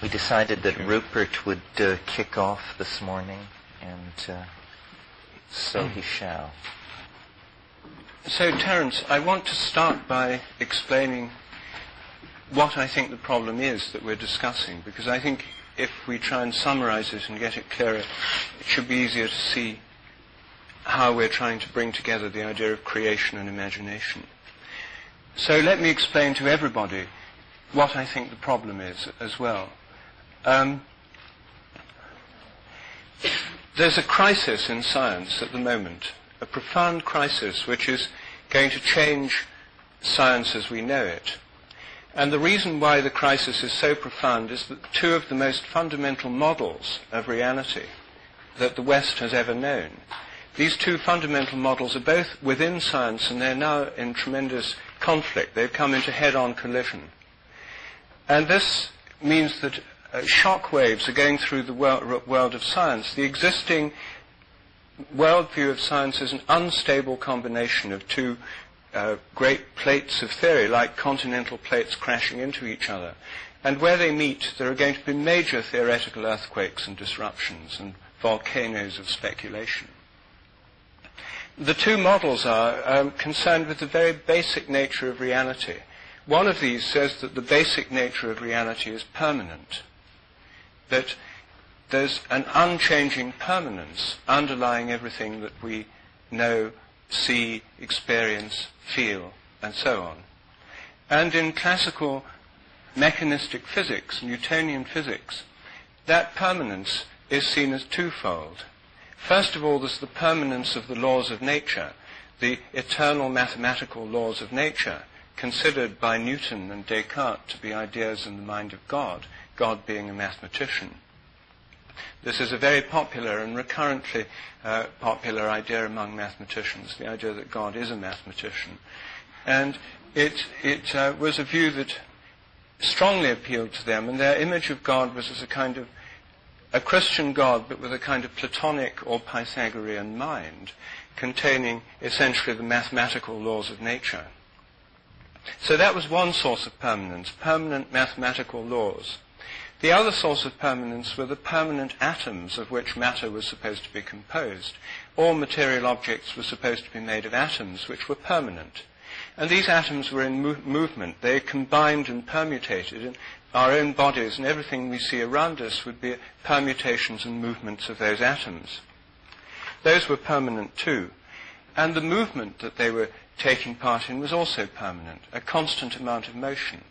We decided that Rupert would kick off this morning, and so he shall. So, Terence, I want to start by explaining what I think the problem is that we're discussing, because I think if we try and summarize it and get it clearer, it should be easier to see how we're trying to bring together the idea of creation and imagination. So let me explain to everybody what I think the problem is as well. There's a crisis in science at the moment, a profound crisis which is going to change science as we know it. And the reason why the crisis is so profound is that two of the most fundamental models of reality that the West has ever known, these two fundamental models are both within science, and they're now in tremendous conflict. They've come into head-on collision. And this means that shock waves are going through the world of science. The existing worldview of science is an unstable combination of two great plates of theory, like continental plates crashing into each other. And where they meet, there are going to be major theoretical earthquakes and disruptions and volcanoes of speculation. The two models are concerned with the very basic nature of reality. One of these says that the basic nature of reality is permanent, that there's an unchanging permanence underlying everything that we know, see, experience, feel, and so on. And in classical mechanistic physics, Newtonian physics, that permanence is seen as twofold. First of all, there's the permanence of the laws of nature, the eternal mathematical laws of nature, considered by Newton and Descartes to be ideas in the mind of God, God being a mathematician. This is a very popular and recurrently popular idea among mathematicians, the idea that God is a mathematician. And it was a view that strongly appealed to them, and their image of God was as a kind of a Christian God, but with a kind of Platonic or Pythagorean mind, containing essentially the mathematical laws of nature. So that was one source of permanence, permanent mathematical laws. The other source of permanence were the permanent atoms of which matter was supposed to be composed. All material objects were supposed to be made of atoms which were permanent. And these atoms were in movement. They combined and permutated, and our own bodies and everything we see around us would be permutations and movements of those atoms. Those were permanent too. And the movement that they were taking part in was also permanent, a constant amount of motion.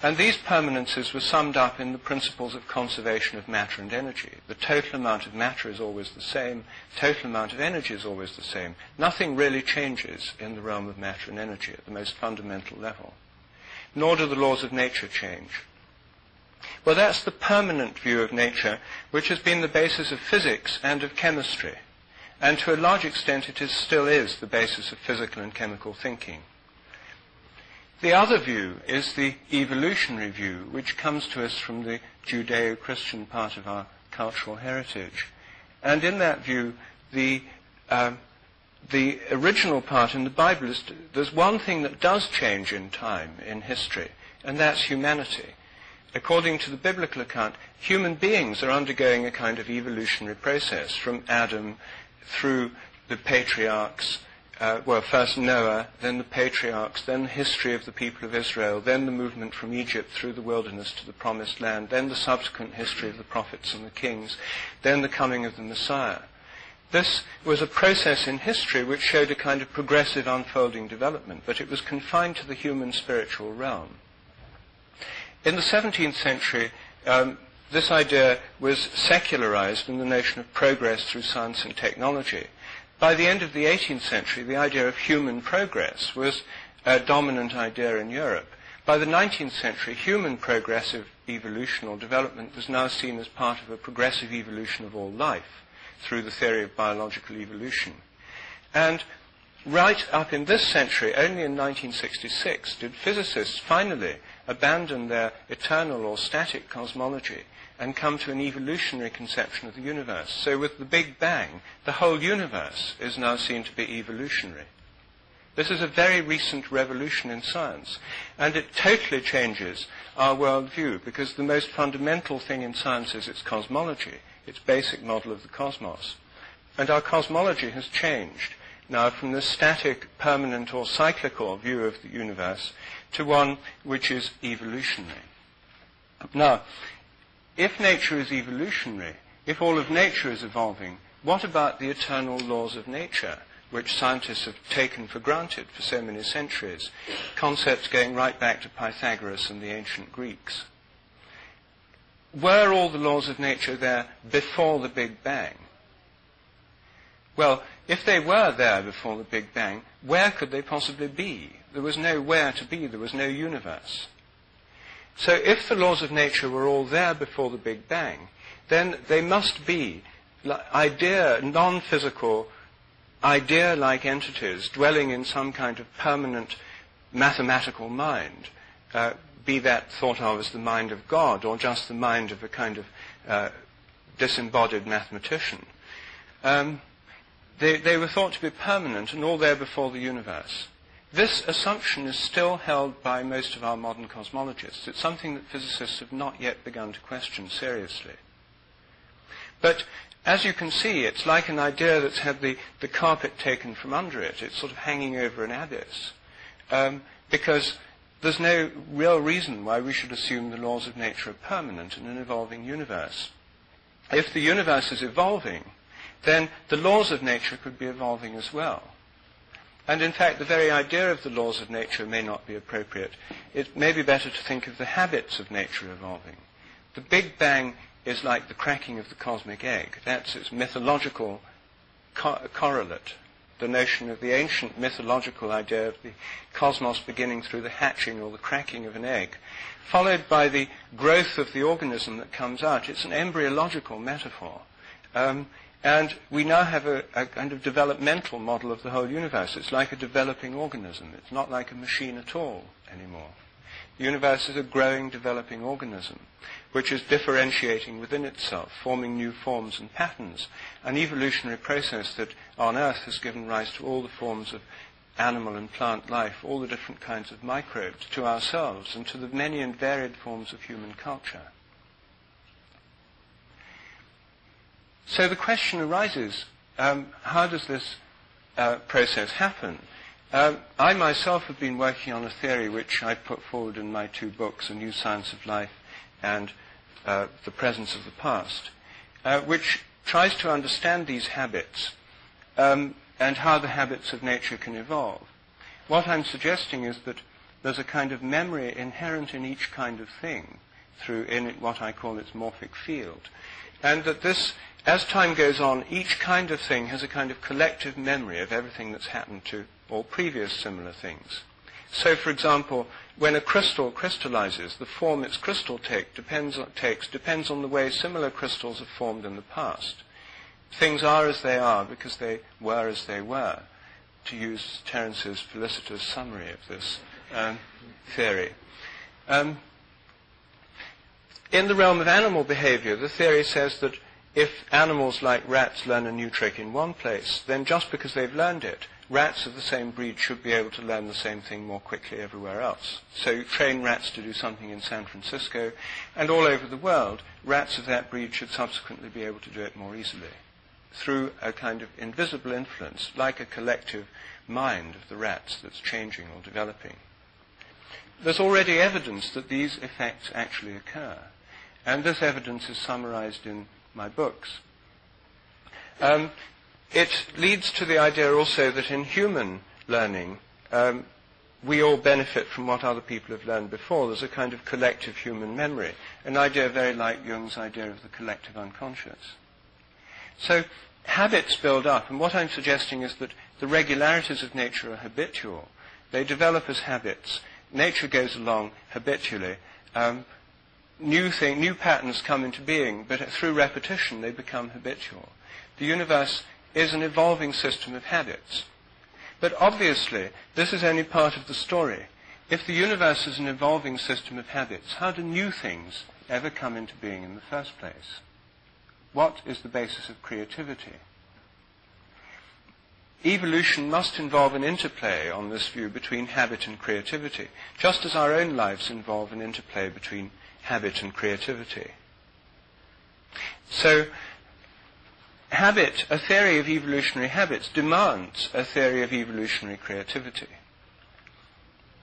And these permanences were summed up in the principles of conservation of matter and energy. The total amount of matter is always the same, total amount of energy is always the same. Nothing really changes in the realm of matter and energy at the most fundamental level. Nor do the laws of nature change. Well, that's the permanent view of nature, which has been the basis of physics and of chemistry. And to a large extent it still is the basis of physical and chemical thinking. The other view is the evolutionary view, which comes to us from the Judeo-Christian part of our cultural heritage. And in that view, the original part in the Bible is there's one thing that does change in time, in history, and that's humanity. According to the biblical account, human beings are undergoing a kind of evolutionary process from Adam through the patriarchs, first Noah, then the patriarchs, then the history of the people of Israel, then the movement from Egypt through the wilderness to the promised land, then the subsequent history of the prophets and the kings, then the coming of the Messiah. This was a process in history which showed a kind of progressive unfolding development, but it was confined to the human spiritual realm. In the 17th century, this idea was secularized in the notion of progress through science and technology. By the end of the 18th century, the idea of human progress was a dominant idea in Europe. By the 19th century, human progressive evolution or development was now seen as part of a progressive evolution of all life through the theory of biological evolution. And right up in this century, only in 1966, did physicists finally abandon their eternal or static cosmology and come to an evolutionary conception of the universe. So with the Big Bang, the whole universe is now seen to be evolutionary. This is a very recent revolution in science, and it totally changes our worldview, because the most fundamental thing in science is its cosmology, its basic model of the cosmos. And our cosmology has changed now from the static, permanent, or cyclical view of the universe to one which is evolutionary. Now, if nature is evolutionary, if all of nature is evolving, what about the eternal laws of nature, which scientists have taken for granted for so many centuries, concepts going right back to Pythagoras and the ancient Greeks? Were all the laws of nature there before the Big Bang? Well, if they were there before the Big Bang, where could they possibly be? There was nowhere to be. There was no universe. So if the laws of nature were all there before the Big Bang, then they must be non-physical, idea-like entities dwelling in some kind of permanent mathematical mind, be that thought of as the mind of God or just the mind of a kind of disembodied mathematician. They were thought to be permanent and all there before the universe. This assumption is still held by most of our modern cosmologists. It's something that physicists have not yet begun to question seriously. But as you can see, it's like an idea that's had the carpet taken from under it. It's sort of hanging over an abyss. Because there's no real reason why we should assume the laws of nature are permanent in an evolving universe. If the universe is evolving, then the laws of nature could be evolving as well. And in fact, the very idea of the laws of nature may not be appropriate. It may be better to think of the habits of nature evolving. The Big Bang is like the cracking of the cosmic egg. That's its mythological correlate, the notion of the ancient mythological idea of the cosmos beginning through the hatching or the cracking of an egg, followed by the growth of the organism that comes out. It's an embryological metaphor. And we now have a kind of developmental model of the whole universe. It's like a developing organism. It's not like a machine at all anymore. The universe is a growing, developing organism, which is differentiating within itself, forming new forms and patterns, an evolutionary process that on Earth has given rise to all the forms of animal and plant life, all the different kinds of microbes, to ourselves, and to the many and varied forms of human culture. So the question arises, how does this process happen? I myself have been working on a theory which I put forward in my two books, A New Science of Life and The Presence of the Past, which tries to understand these habits and how the habits of nature can evolve. What I'm suggesting is that there's a kind of memory inherent in each kind of thing in what I call its morphic field, and that this, as time goes on, each kind of thing has a kind of collective memory of everything that's happened to all previous similar things. So, for example, when a crystal crystallizes, the form its crystal takes depends on the way similar crystals have formed in the past. Things are as they are because they were as they were, to use Terence's felicitous summary of this theory. In the realm of animal behavior, the theory says that if animals like rats learn a new trick in one place, then just because they've learned it, rats of the same breed should be able to learn the same thing more quickly everywhere else. So you train rats to do something in San Francisco, and all over the world, rats of that breed should subsequently be able to do it more easily, through a kind of invisible influence, like a collective mind of the rats that's changing or developing. There's already evidence that these effects actually occur, and this evidence is summarized in my books. It leads to the idea also that in human learning, we all benefit from what other people have learned before. There's a kind of collective human memory, an idea very like Jung's idea of the collective unconscious. So habits build up, and what I'm suggesting is that the regularities of nature are habitual. They develop as habits. Nature goes along habitually. New patterns come into being, but through repetition they become habitual. The universe is an evolving system of habits. But obviously, this is only part of the story. If the universe is an evolving system of habits, how do new things ever come into being in the first place? What is the basis of creativity? evolution must involve an interplay, on this view, between habit and creativity, just as our own lives involve an interplay between habit and creativity. So, habit, a theory of evolutionary habits, demands a theory of evolutionary creativity.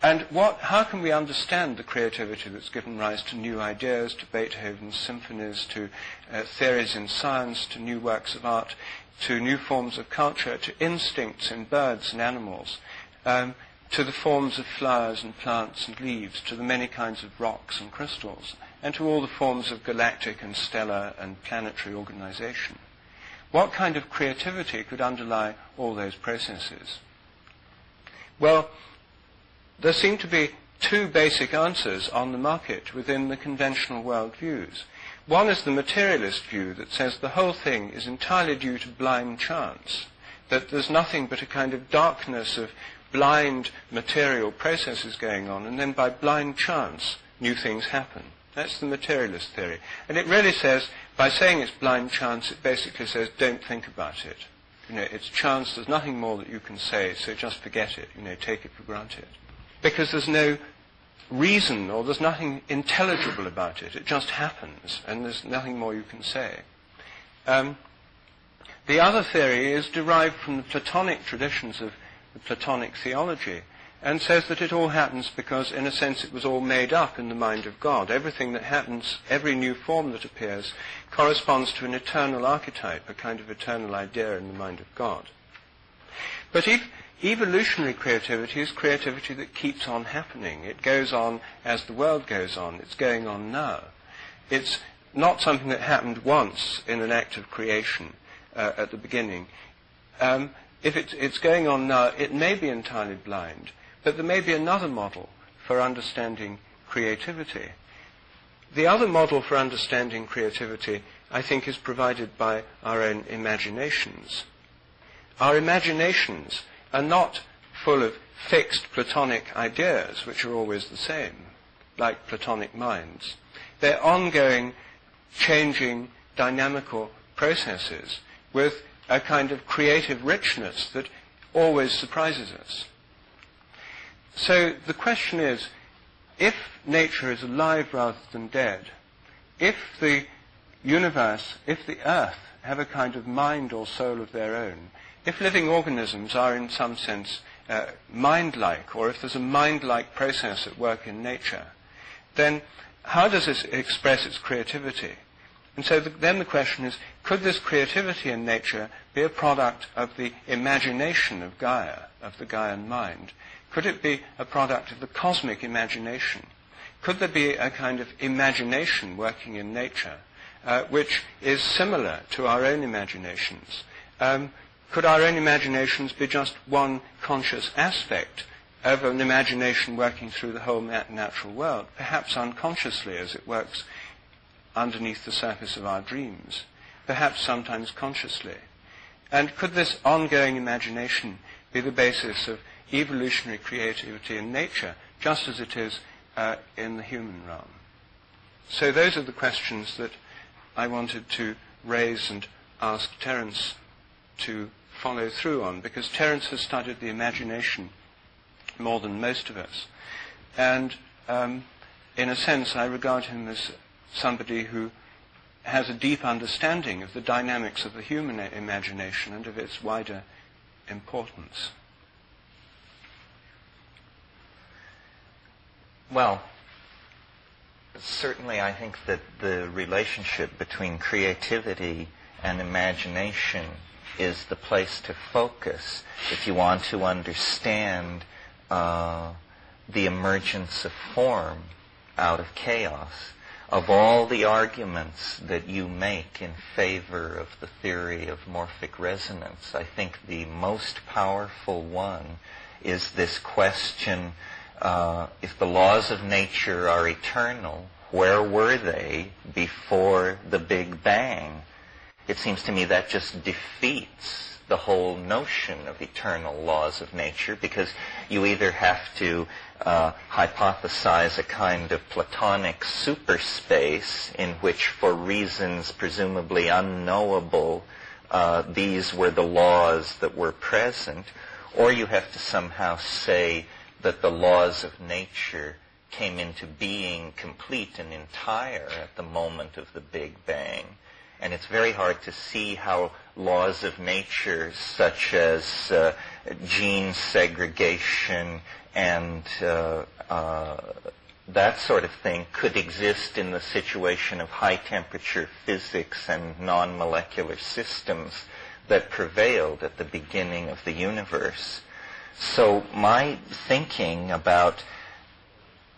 And how can we understand the creativity that's given rise to new ideas, to Beethoven's symphonies, to theories in science, to new works of art, to new forms of culture, to instincts in birds and animals, to the forms of flowers and plants and leaves, to the many kinds of rocks and crystals, and to all the forms of galactic and stellar and planetary organization? What kind of creativity could underlie all those processes? Well, there seem to be two basic answers on the market within the conventional worldviews. One is the materialist view that says the whole thing is entirely due to blind chance, that there's nothing but a kind of darkness of blind material processes going on, and then by blind chance new things happen. That's the materialist theory. And it really says, by saying it's blind chance, it basically says don't think about it. It's chance, there's nothing more that you can say, so just forget it, take it for granted. Because there's no reason or there's nothing intelligible about it. It just happens, and there's nothing more you can say. The other theory is derived from the Platonic traditions of the Platonic theology, and says that it all happens because, in a sense, it was all made up in the mind of God. Everything that happens, every new form that appears, corresponds to an eternal archetype, a kind of eternal idea in the mind of God. But if evolutionary creativity is creativity that keeps on happening. It goes on as the world goes on. It's going on now. It's not something that happened once in an act of creation at the beginning. If it's going on now, it may be entirely blind, but there may be another model for understanding creativity. The other model for understanding creativity, I think, is provided by our own imaginations. Our imaginations are not full of fixed Platonic ideas, which are always the same, like Platonic minds. They're ongoing, changing, dynamical processes with a kind of creative richness that always surprises us. So the question is, if nature is alive rather than dead, if the universe, if the earth have a kind of mind or soul of their own, if living organisms are in some sense mind-like, or if there's a mind-like process at work in nature, then how does it express its creativity? And so then the question is, could this creativity in nature be a product of the imagination of Gaia, of the Gaian mind? Could it be a product of the cosmic imagination? Could there be a kind of imagination working in nature which is similar to our own imaginations? Could our own imaginations be just one conscious aspect of an imagination working through the whole natural world, perhaps unconsciously as it works underneath the surface of our dreams, perhaps sometimes consciously? And could this ongoing imagination be the basis of evolutionary creativity in nature, just as it is in the human realm? So those are the questions that I wanted to raise and ask Terence to follow through on, because Terence has studied the imagination more than most of us. And in a sense, I regard him as somebody who has a deep understanding of the dynamics of the human imagination and of its wider importance. Well, certainly I think that the relationship between creativity and imagination is the place to focus if you want to understand the emergence of form out of chaos. Of all the arguments that you make in favor of the theory of morphic resonance, I think the most powerful one is this question, if the laws of nature are eternal, where were they before the Big Bang? It seems to me that just defeats the whole notion of eternal laws of nature, because you either have to hypothesize a kind of Platonic superspace in which, for reasons presumably unknowable these were the laws that were present, or you have to somehow say that the laws of nature came into being complete and entire at the moment of the Big Bang. And it's very hard to see how laws of nature such as gene segregation and that sort of thing could exist in the situation of high-temperature physics and non-molecular systems that prevailed at the beginning of the universe. So my thinking about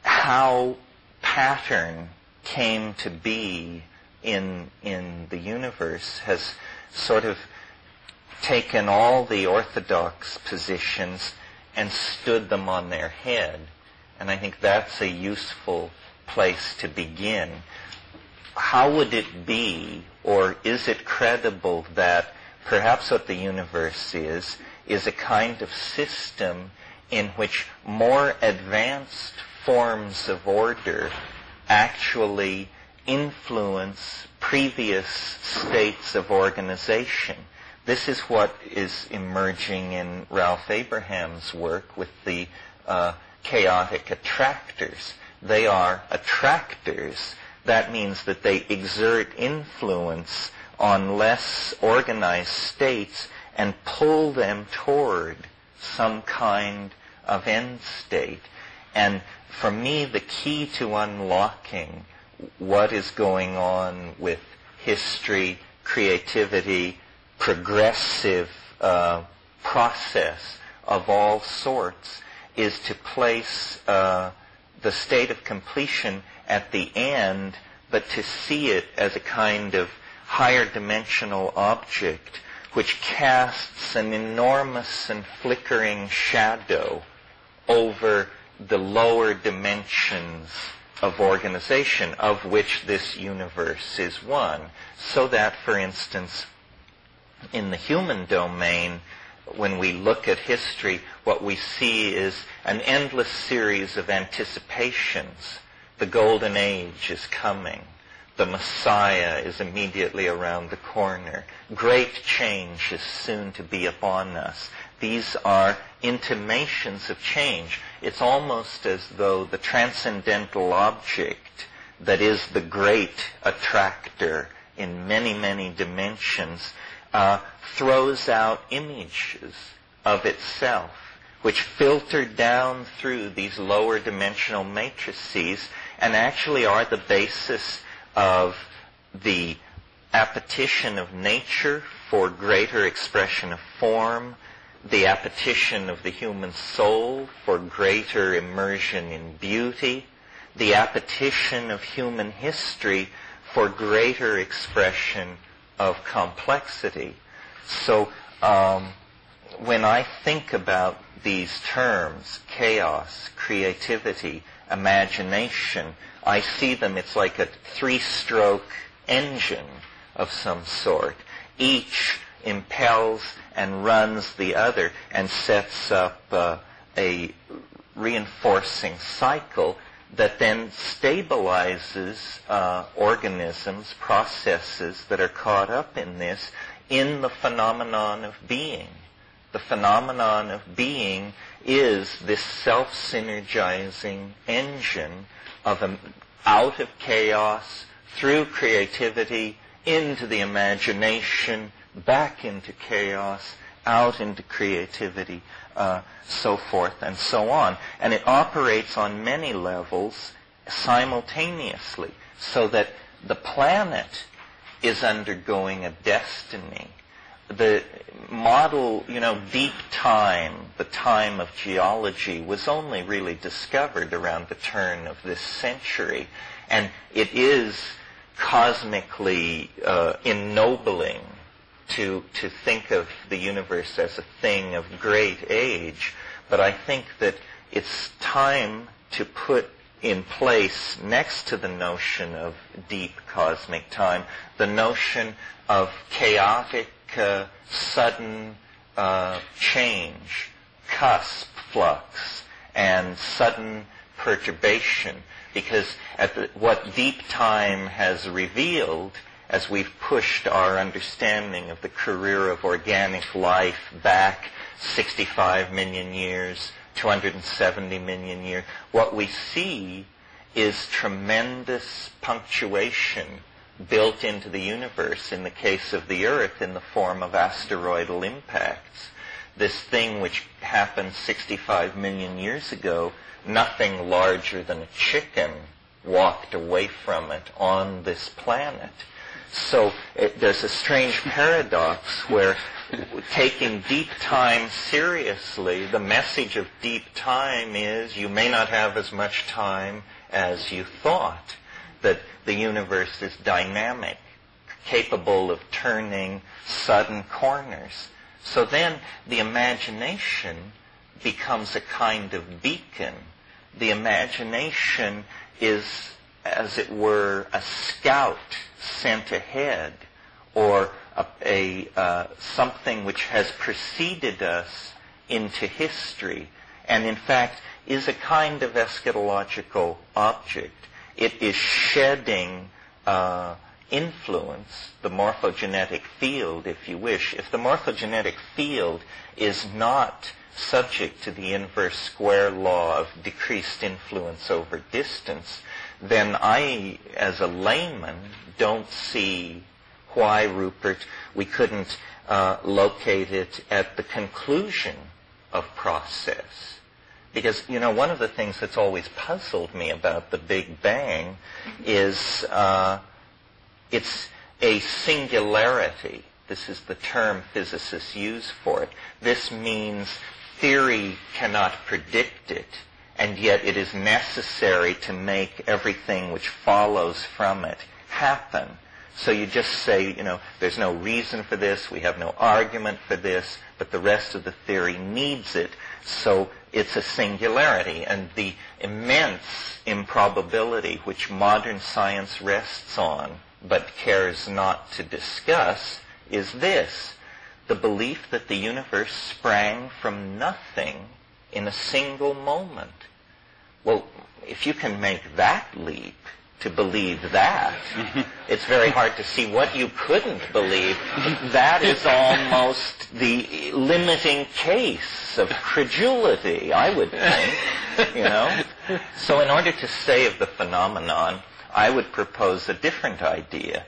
how pattern came to be in the universe has sort of taken all the orthodox positions and stood them on their head. And I think that's a useful place to begin. How would it be, or is it credible that perhaps what the universe is a kind of system in which more advanced forms of order actually influence previous states of organization? This is what is emerging in Ralph Abraham's work with the chaotic attractors. They are attractors. That means that they exert influence on less organized states and pull them toward some kind of end state. And for me, the key to unlocking what is going on with history, creativity, progressive process of all sorts is to place the state of completion at the end, but to see it as a kind of higher dimensional object which casts an enormous and flickering shadow over the lower dimensions of organization, of which this universe is one. So that, for instance, in the human domain, when we look at history, what we see is an endless series of anticipations. The golden age is coming. The Messiah is immediately around the corner. Great change is soon to be upon us. These are intimations of change. It's almost as though the transcendental object that is the great attractor in many, many dimensions throws out images of itself, which filter down through these lower dimensional matrices and actually are the basis of the appetition of nature for greater expression of form, the appetition of the human soul for greater immersion in beauty, the appetition of human history for greater expression of complexity. So when I think about these terms, chaos, creativity, imagination, I see them, it's like a three-stroke engine of some sort. Each impels and runs the other and sets up a reinforcing cycle that then stabilizes organisms, processes that are caught up in this, in the phenomenon of being. The phenomenon of being is this self-synergizing engine of out of chaos, through creativity, into the imagination, back into chaos, out into creativity, so forth and so on. And it operates on many levels simultaneously, so that the planet is undergoing a destiny. The model, deep time, the time of geology, was only really discovered around the turn of this century. And it is cosmically ennobling to think of the universe as a thing of great age. But I think that it's time to put in place, next to the notion of deep cosmic time, the notion of chaotic, sudden change, cusp flux, and sudden perturbation. Because what deep time has revealed as we've pushed our understanding of the career of organic life back 65 million years, 270 million years, what we see is tremendous punctuation built into the universe, in the case of the Earth, in the form of asteroidal impacts. This thing which happened 65 million years ago, nothing larger than a chicken walked away from it on this planet. So there's a strange paradox where taking deep time seriously, the message of deep time is you may not have as much time as you thought, that the universe is dynamic, capable of turning sudden corners. So then the imagination becomes a kind of beacon. The imagination is, as it were, a scout sent ahead, or something which has preceded us into history, and in fact is a kind of eschatological object. It is shedding influence, the morphogenetic field, if you wish. If the morphogenetic field is not subject to the inverse square law of decreased influence over distance, then I, as a layman, don't see why, Rupert, we couldn't locate it at the conclusion of process. Because, one of the things that's always puzzled me about the Big Bang is it's a singularity. This is the term physicists use for it. This means theory cannot predict it, and yet it is necessary to make everything which follows from it happen. So you just say, there's no reason for this, we have no argument for this, but the rest of the theory needs it, so it's a singularity. And the immense improbability which modern science rests on, but cares not to discuss, is this: the belief that the universe sprang from nothing in a single moment. Well, if you can make that leap, to believe that, it's very hard to see what you couldn't believe. That is almost the limiting case of credulity, I would think, So in order to say of the phenomenon, I would propose a different idea,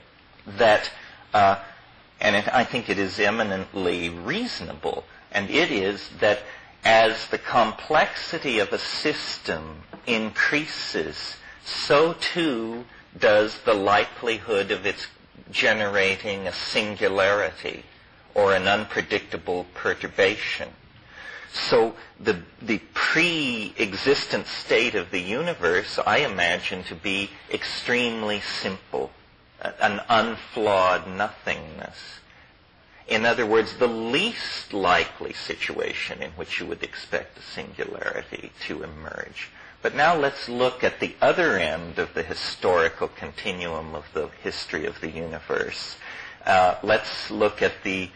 that, I think it is eminently reasonable, and it is that as the complexity of a system increases, so too does the likelihood of its generating a singularity or an unpredictable perturbation. So the pre-existent state of the universe I imagine to be extremely simple, an unflawed nothingness. In other words, the least likely situation in which you would expect a singularity to emerge. But now let's look at the other end of the historical continuum of the history of the universe. Let's look at the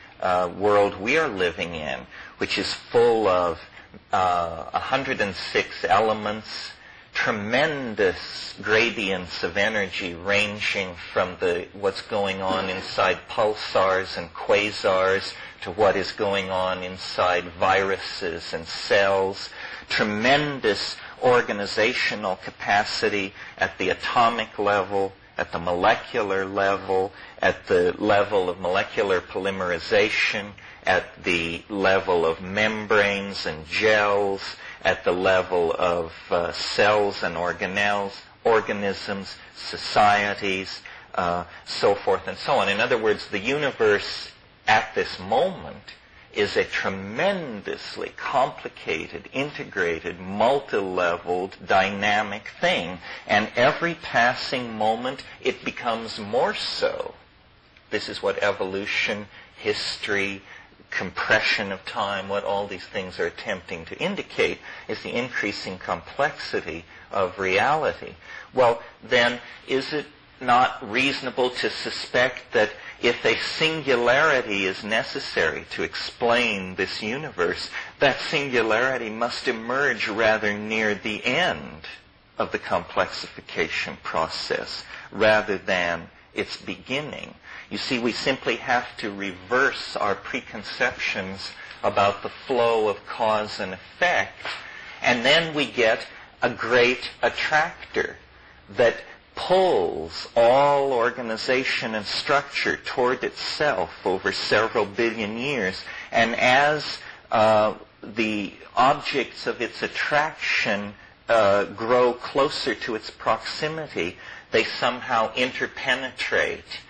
world we are living in, which is full of 106 elements, tremendous gradients of energy ranging from what's going on inside pulsars and quasars to what is going on inside viruses and cells, tremendous organizational capacity at the atomic level, at the molecular level, at the level of molecular polymerization, at the level of membranes and gels, at the level of cells and organelles, organisms, societies, so forth and so on. In other words, the universe at this moment is a tremendously complicated, integrated, multi-leveled, dynamic thing. And every passing moment, it becomes more so. This is what evolution, history, compression of time, what all these things are attempting to indicate, is the increasing complexity of reality. Well, then, is it not reasonable to suspect that if a singularity is necessary to explain this universe, that singularity must emerge rather near the end of the complexification process, rather than its beginning. You see, we simply have to reverse our preconceptions about the flow of cause and effect, and then we get a great attractor that pulls all organization and structure toward itself over several billion years. And as the objects of its attraction grow closer to its proximity, they somehow interpenetrate.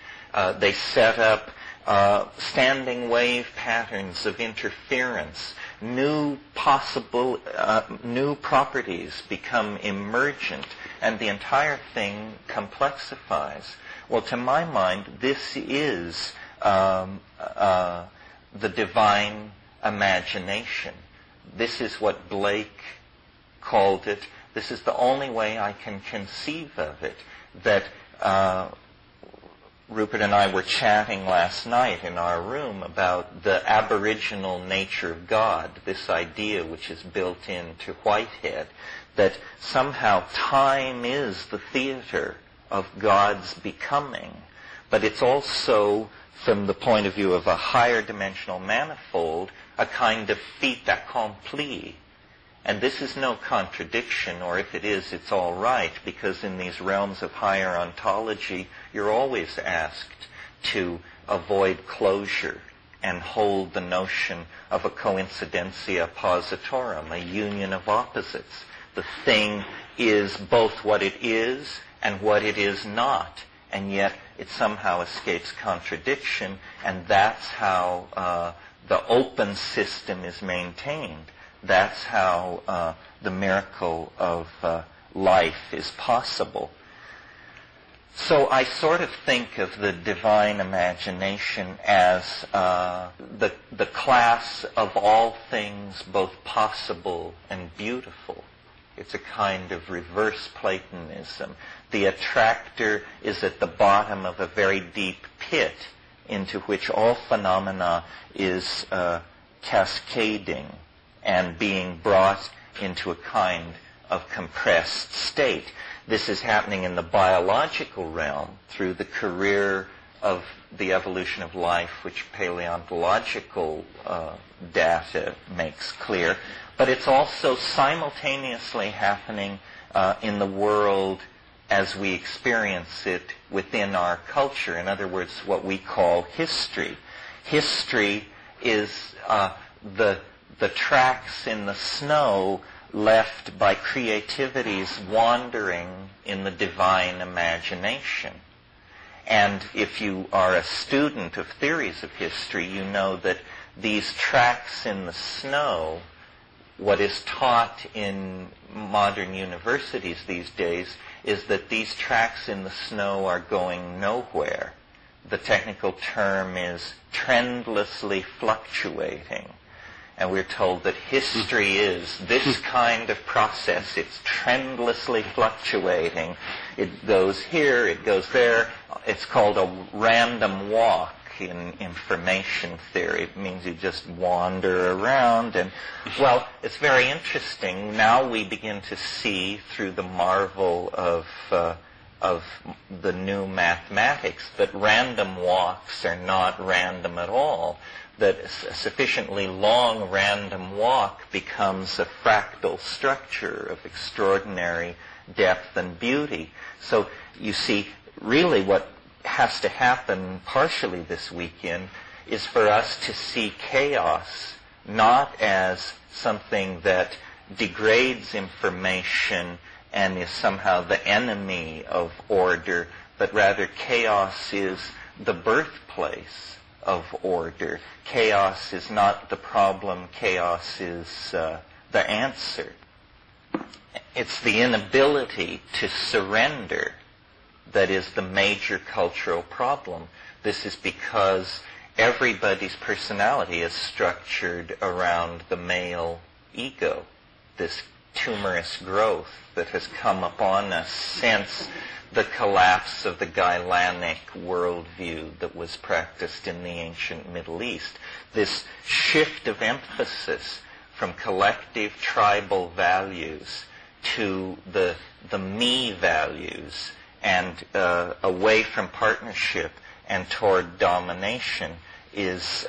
They set up standing wave patterns of interference. New properties become emergent, and the entire thing complexifies. Well, to my mind, this is the divine imagination. This is what Blake called it. This is the only way I can conceive of it. That Rupert and I were chatting last night in our room about the aboriginal nature of God, this idea which is built into Whitehead, that somehow time is the theater of God's becoming, but it's also, from the point of view of a higher dimensional manifold, a kind of fait accompli. And this is no contradiction, or if it is, it's all right, because in these realms of higher ontology, you're always asked to avoid closure and hold the notion of a coincidentia positorum, a union of opposites. The thing is both what it is and what it is not, and yet it somehow escapes contradiction, and that's how the open system is maintained. That's how the miracle of life is possible. So I sort of think of the divine imagination as the class of all things both possible and beautiful. It's a kind of reverse Platonism. The attractor is at the bottom of a very deep pit into which all phenomena is cascading and being brought into a kind of compressed state. This is happening in the biological realm through the career of the evolution of life, which paleontological data makes clear. But it's also simultaneously happening in the world as we experience it within our culture. In other words, what we call history. History is the tracks in the snow left by creativity's wandering in the divine imagination. And if you are a student of theories of history, you know that these tracks in the snow, what is taught in modern universities these days, is that these tracks in the snow are going nowhere. The technical term is trendlessly fluctuating. And we're told that history is this kind of process. It's trendlessly fluctuating. It goes here, it goes there. It's called a random walk in information theory. It means you just wander around. And, well, it's very interesting. Now we begin to see through the marvel of the new mathematics that random walks are not random at all. That a sufficiently long random walk becomes a fractal structure of extraordinary depth and beauty. So you see, really what has to happen partially this weekend is for us to see chaos not as something that degrades information and is somehow the enemy of order, but rather chaos is the birthplace of order. Chaos is not the problem. Chaos is the answer. It's the inability to surrender that is the major cultural problem. This is because everybody's personality is structured around the male ego, this tumorous growth that has come upon us since the collapse of the Gaelic worldview that was practiced in the ancient Middle East. This shift of emphasis from collective tribal values to the me values and away from partnership and toward domination is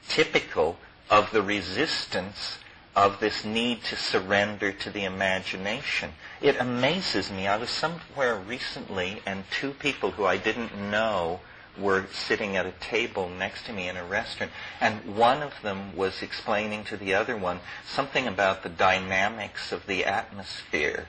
typical of the resistance of this need to surrender to the imagination. It amazes me. I was somewhere recently, and two people who I didn't know were sitting at a table next to me in a restaurant, and one of them was explaining to the other one something about the dynamics of the atmosphere.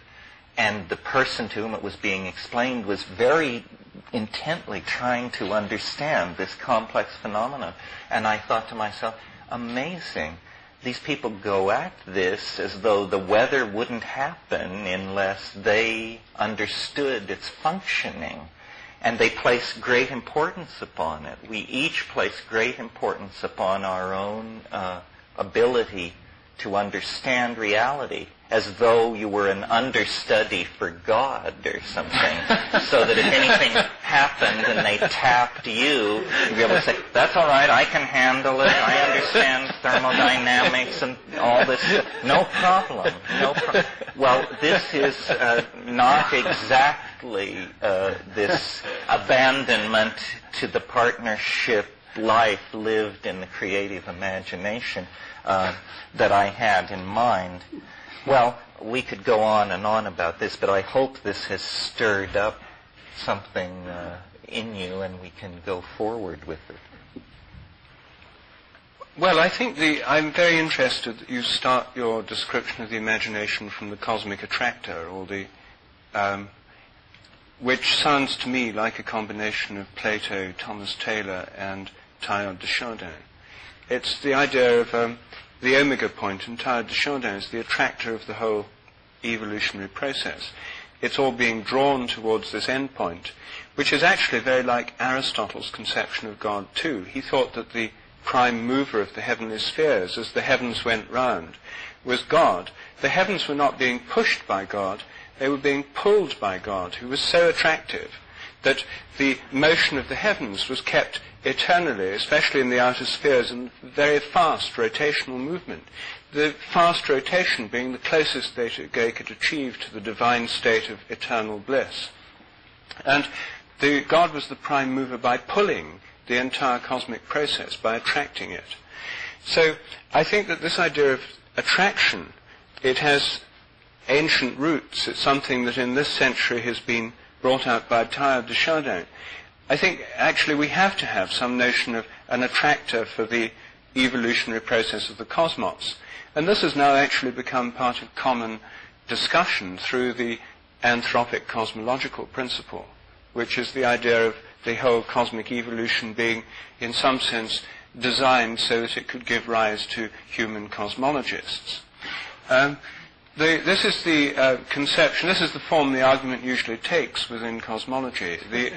And the person to whom it was being explained was very intently trying to understand this complex phenomenon. And I thought to myself, amazing. These people go at this as though the weather wouldn't happen unless they understood its functioning. And they place great importance upon it. We each place great importance upon our own ability to understand reality, as though you were an understudy for God or something, so that if anything happened and they tapped you, you'd be able to say, that's all right, I can handle it, I understand thermodynamics and all this, no problem, no problem. Well, this is not exactly this abandonment to the partnership life lived in the creative imagination that I had in mind. Well, we could go on and on about this, but I hope this has stirred up something in you and we can go forward with it. Well, I think I'm very interested that you start your description of the imagination from the cosmic attractor, or which sounds to me like a combination of Plato, Thomas Taylor, and Teilhard de Chardin. It's the idea of the omega point, and Teilhard de Chardin is the attractor of the whole evolutionary process. It's all being drawn towards this end point, which is actually very like Aristotle's conception of God too. He thought that the prime mover of the heavenly spheres, as the heavens went round, was God. The heavens were not being pushed by God, they were being pulled by God, who was so attractive that the motion of the heavens was kept eternally, especially in the outer spheres, in very fast rotational movement. The fast rotation being the closest they could achieve to the divine state of eternal bliss. And God was the prime mover by pulling the entire cosmic process, by attracting it. So I think that this idea of attraction, it has ancient roots. It's something that in this century has been brought out by Teilhard de Chardin. I think actually we have to have some notion of an attractor for the evolutionary process of the cosmos. And this has now actually become part of common discussion through the anthropic cosmological principle, which is the idea of the whole cosmic evolution being, in some sense, designed so that it could give rise to human cosmologists. This is the conception, this is the form the argument usually takes within cosmology. The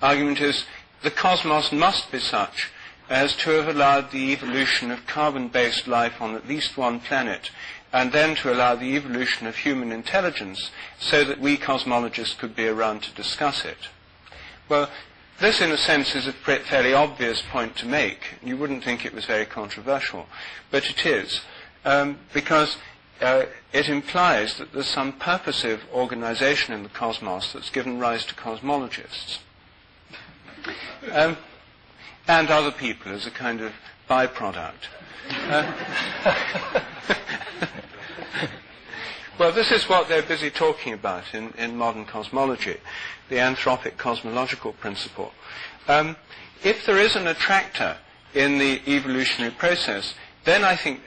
argument is the cosmos must be such as to have allowed the evolution of carbon-based life on at least one planet, and then to allow the evolution of human intelligence so that we cosmologists could be around to discuss it. Well, this in a sense is a fairly obvious point to make. You wouldn't think it was very controversial, but it is, because it implies that there's some purposive organization in the cosmos that's given rise to cosmologists. And other people as a kind of byproduct. Well, this is what they're busy talking about in modern cosmology, the anthropic cosmological principle. If there is an attractor in the evolutionary process, then I think,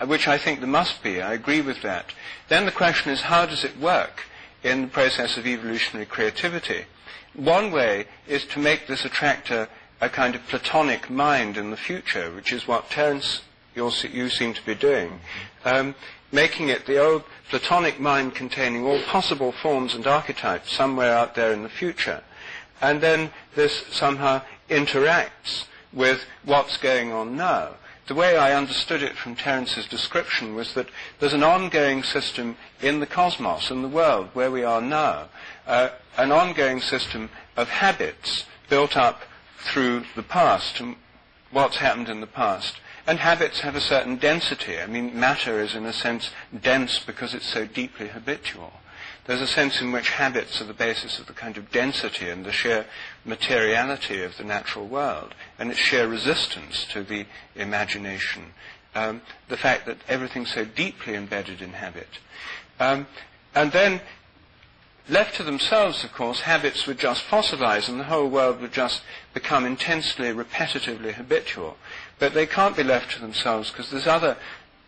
which I think there must be, I agree with that, then the question is how does it work in the process of evolutionary creativity? One way is to make this attractor a kind of Platonic mind in the future, which is what Terence, you seem to be doing, making it the old Platonic mind containing all possible forms and archetypes somewhere out there in the future. And then this somehow interacts with what's going on now. The way I understood it from Terence's description was that there's an ongoing system in the cosmos, in the world where we are now, an ongoing system of habits built up through the past and what's happened in the past. And habits have a certain density. I mean, matter is in a sense dense because it's so deeply habitual. there's a sense in which habits are the basis of the kind of density and the sheer materiality of the natural world, and its sheer resistance to the imagination. The fact that everything's so deeply embedded in habit. And then, left to themselves, of course, habits would just fossilize and the whole world would just become intensely, repetitively habitual. But they can't be left to themselves because there's other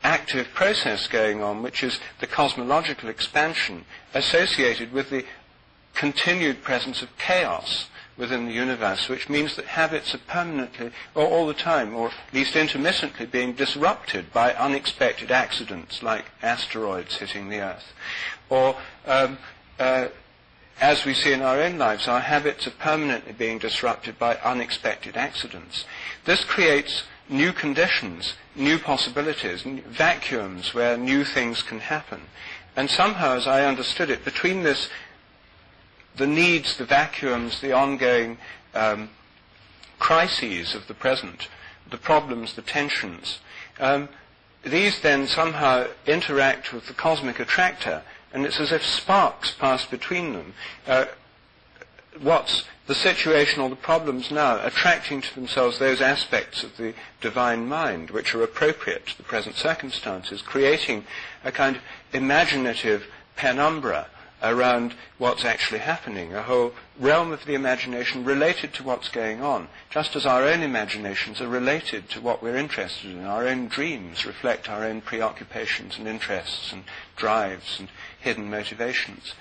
active process going on, which is the cosmological expansion associated with the continued presence of chaos within the universe, which means that habits are permanently, or all the time, or at least intermittently, being disrupted by unexpected accidents like asteroids hitting the Earth. Or, as we see in our own lives, our habits are permanently being disrupted by unexpected accidents. This creates new conditions, new possibilities, vacuums where new things can happen. And somehow, as I understood it, between this, the needs, the vacuums, the ongoing crises of the present, the problems, the tensions, these then somehow interact with the cosmic attractor, and it's as if sparks pass between them. What's the situation or the problems now attracting to themselves those aspects of the divine mind which are appropriate to the present circumstances, creating a kind of imaginative penumbra around what's actually happening, a whole realm of the imagination related to what's going on, just as our own imaginations are related to what we're interested in. Our own dreams reflect our own preoccupations and interests and drives and hidden motivations.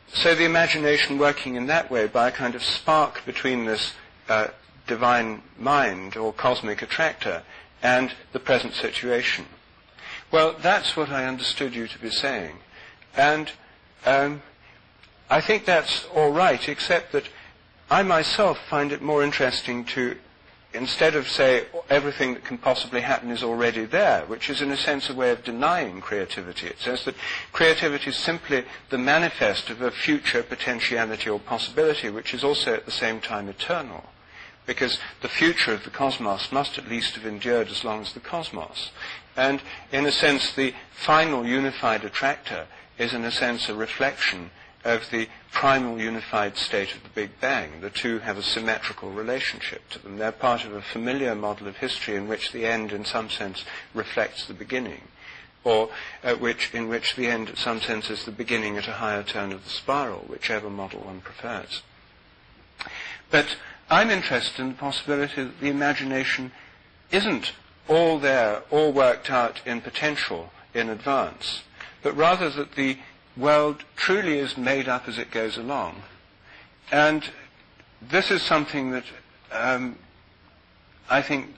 So the imagination working in that way by a kind of spark between this divine mind or cosmic attractor and the present situation. Well, that's what I understood you to be saying. And I think that's all right, except that I myself find it more interesting to, instead of say everything that can possibly happen is already there, which is in a sense a way of denying creativity. It says that creativity is simply the manifest of a future potentiality or possibility, which is also at the same time eternal. Because the future of the cosmos must at least have endured as long as the cosmos. And in a sense, the final unified attractor is in a sense a reflection of the primal unified state of the Big Bang. The two have a symmetrical relationship to them. They're part of a familiar model of history in which the end in some sense reflects the beginning, or in which the end in some sense is the beginning at a higher turn of the spiral, whichever model one prefers. But I'm interested in the possibility that the imagination isn't all there, all worked out in potential in advance, but rather that the world truly is made up as it goes along. And this is something that I think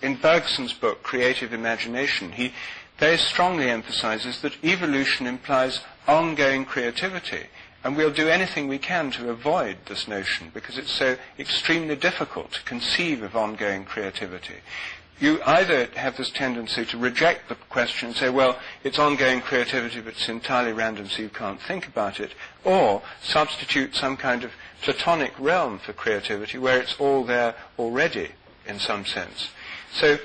in Bergson's book, Creative Imagination, he very strongly emphasizes that evolution implies ongoing creativity. And we'll do anything we can to avoid this notion because it's so extremely difficult to conceive of ongoing creativity. You either have this tendency to reject the question and say, well, it's ongoing creativity, but it's entirely random, so you can't think about it, or substitute some kind of Platonic realm for creativity where it's all there already, in some sense. So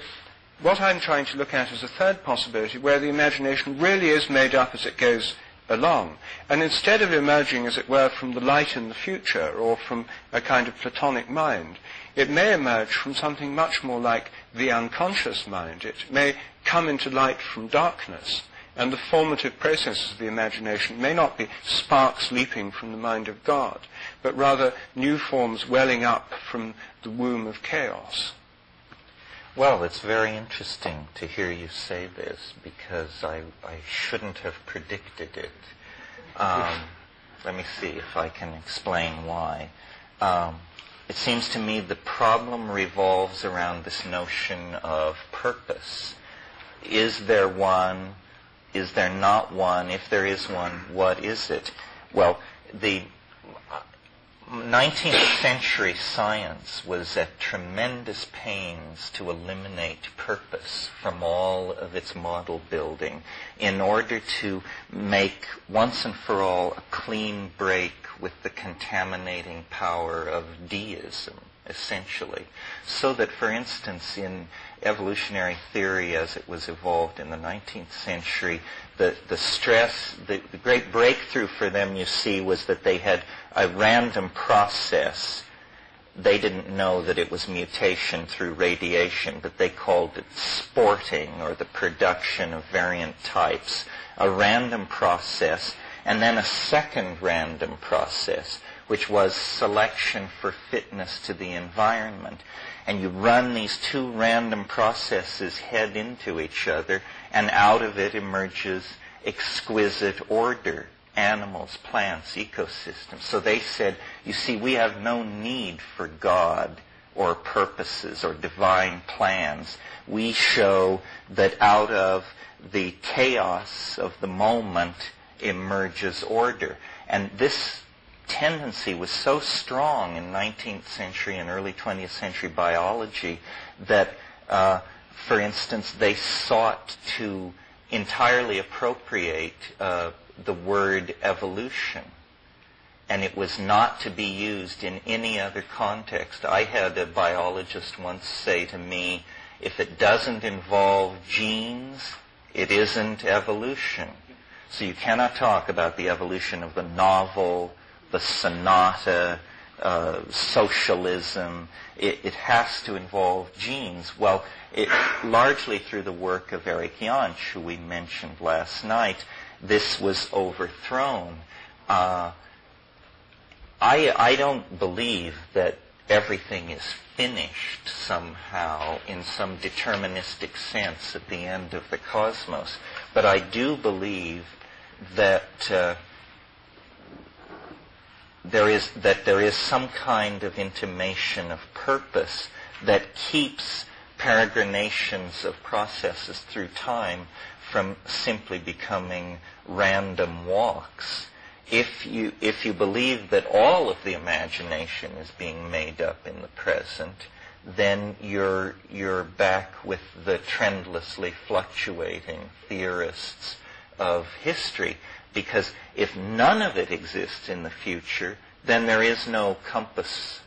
what I'm trying to look at is a third possibility where the imagination really is made up as it goes along. And instead of emerging, as it were, from the light in the future or from a kind of Platonic mind, it may emerge from something much more like the unconscious mind. It may come into light from darkness, and the formative processes of the imagination may not be sparks leaping from the mind of God, but rather new forms welling up from the womb of chaos. Well, it's very interesting to hear you say this, because I shouldn't have predicted it. Let me see if I can explain why. It seems to me the problem revolves around this notion of purpose. Is there one? Is there not one? If there is one, what is it? Well, the 19th century science was at tremendous pains to eliminate purpose from all of its model building in order to make once and for all a clean break with the contaminating power of deism essentially. So that, for instance, in evolutionary theory as it was evolved in the 19th century, the great breakthrough for them, you see, was that they had a random process. They didn't know that it was mutation through radiation, but they called it sporting, or the production of variant types. A random process, and then a second random process, which was selection for fitness to the environment. And you run these two random processes head into each other, and out of it emerges exquisite order. Animals, plants, ecosystems. So they said, you see, we have no need for God or purposes or divine plans. We show that out of the chaos of the moment emerges order. And this tendency was so strong in 19th century and early 20th century biology that, for instance, they sought to entirely appropriate the word evolution, and it was not to be used in any other context. I had a biologist once say to me, if it doesn't involve genes, it isn't evolution. So you cannot talk about the evolution of the novel, the sonata, socialism. It has to involve genes. Well, largely through the work of Eric Jansch, who we mentioned last night, this was overthrown. I don't believe that everything is finished somehow in some deterministic sense at the end of the cosmos, but I do believe that there is some kind of intimation of purpose that keeps peregrinations of processes through time from simply becoming random walks. If you believe that all of the imagination is being made up in the present, then you're back with the trendlessly fluctuating theorists of history. Because if none of it exists in the future, then there is no compass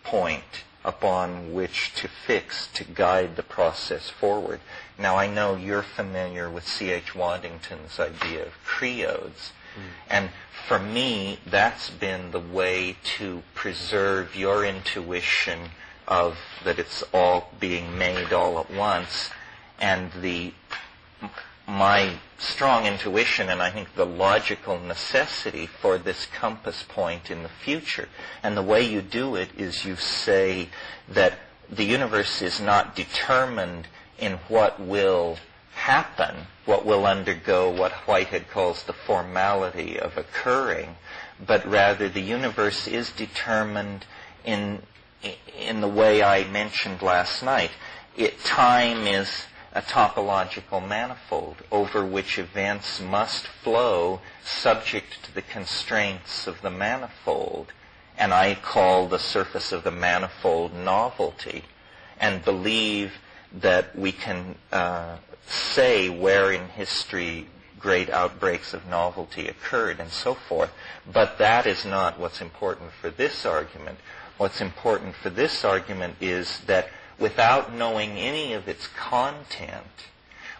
point upon which to fix to guide the process forward. Now, I know you're familiar with C.H. Waddington's idea of creodes. And for me, that's been the way to preserve your intuition of that it's all being made all at once, and my strong intuition, and I think the logical necessity for this compass point in the future. And the way you do it is you say that the universe is not determined in what will happen, what will undergo what Whitehead calls the formality of occurring, but rather the universe is determined in the way I mentioned last night. Time is a topological manifold over which events must flow subject to the constraints of the manifold. And I call the surface of the manifold novelty, and believe that we can say where in history great outbreaks of novelty occurred and so forth. But that is not what's important for this argument. What's important for this argument is that without knowing any of its content,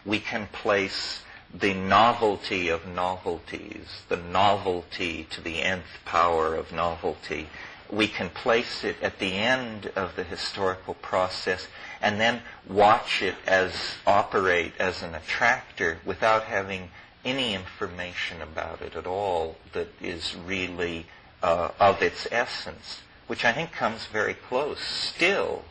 we can place the novelty of novelties, the novelty to the nth power of novelty. We can place it at the end of the historical process and then watch it operate as an attractor without having any information about it at all that is really of its essence, which I think comes very close still,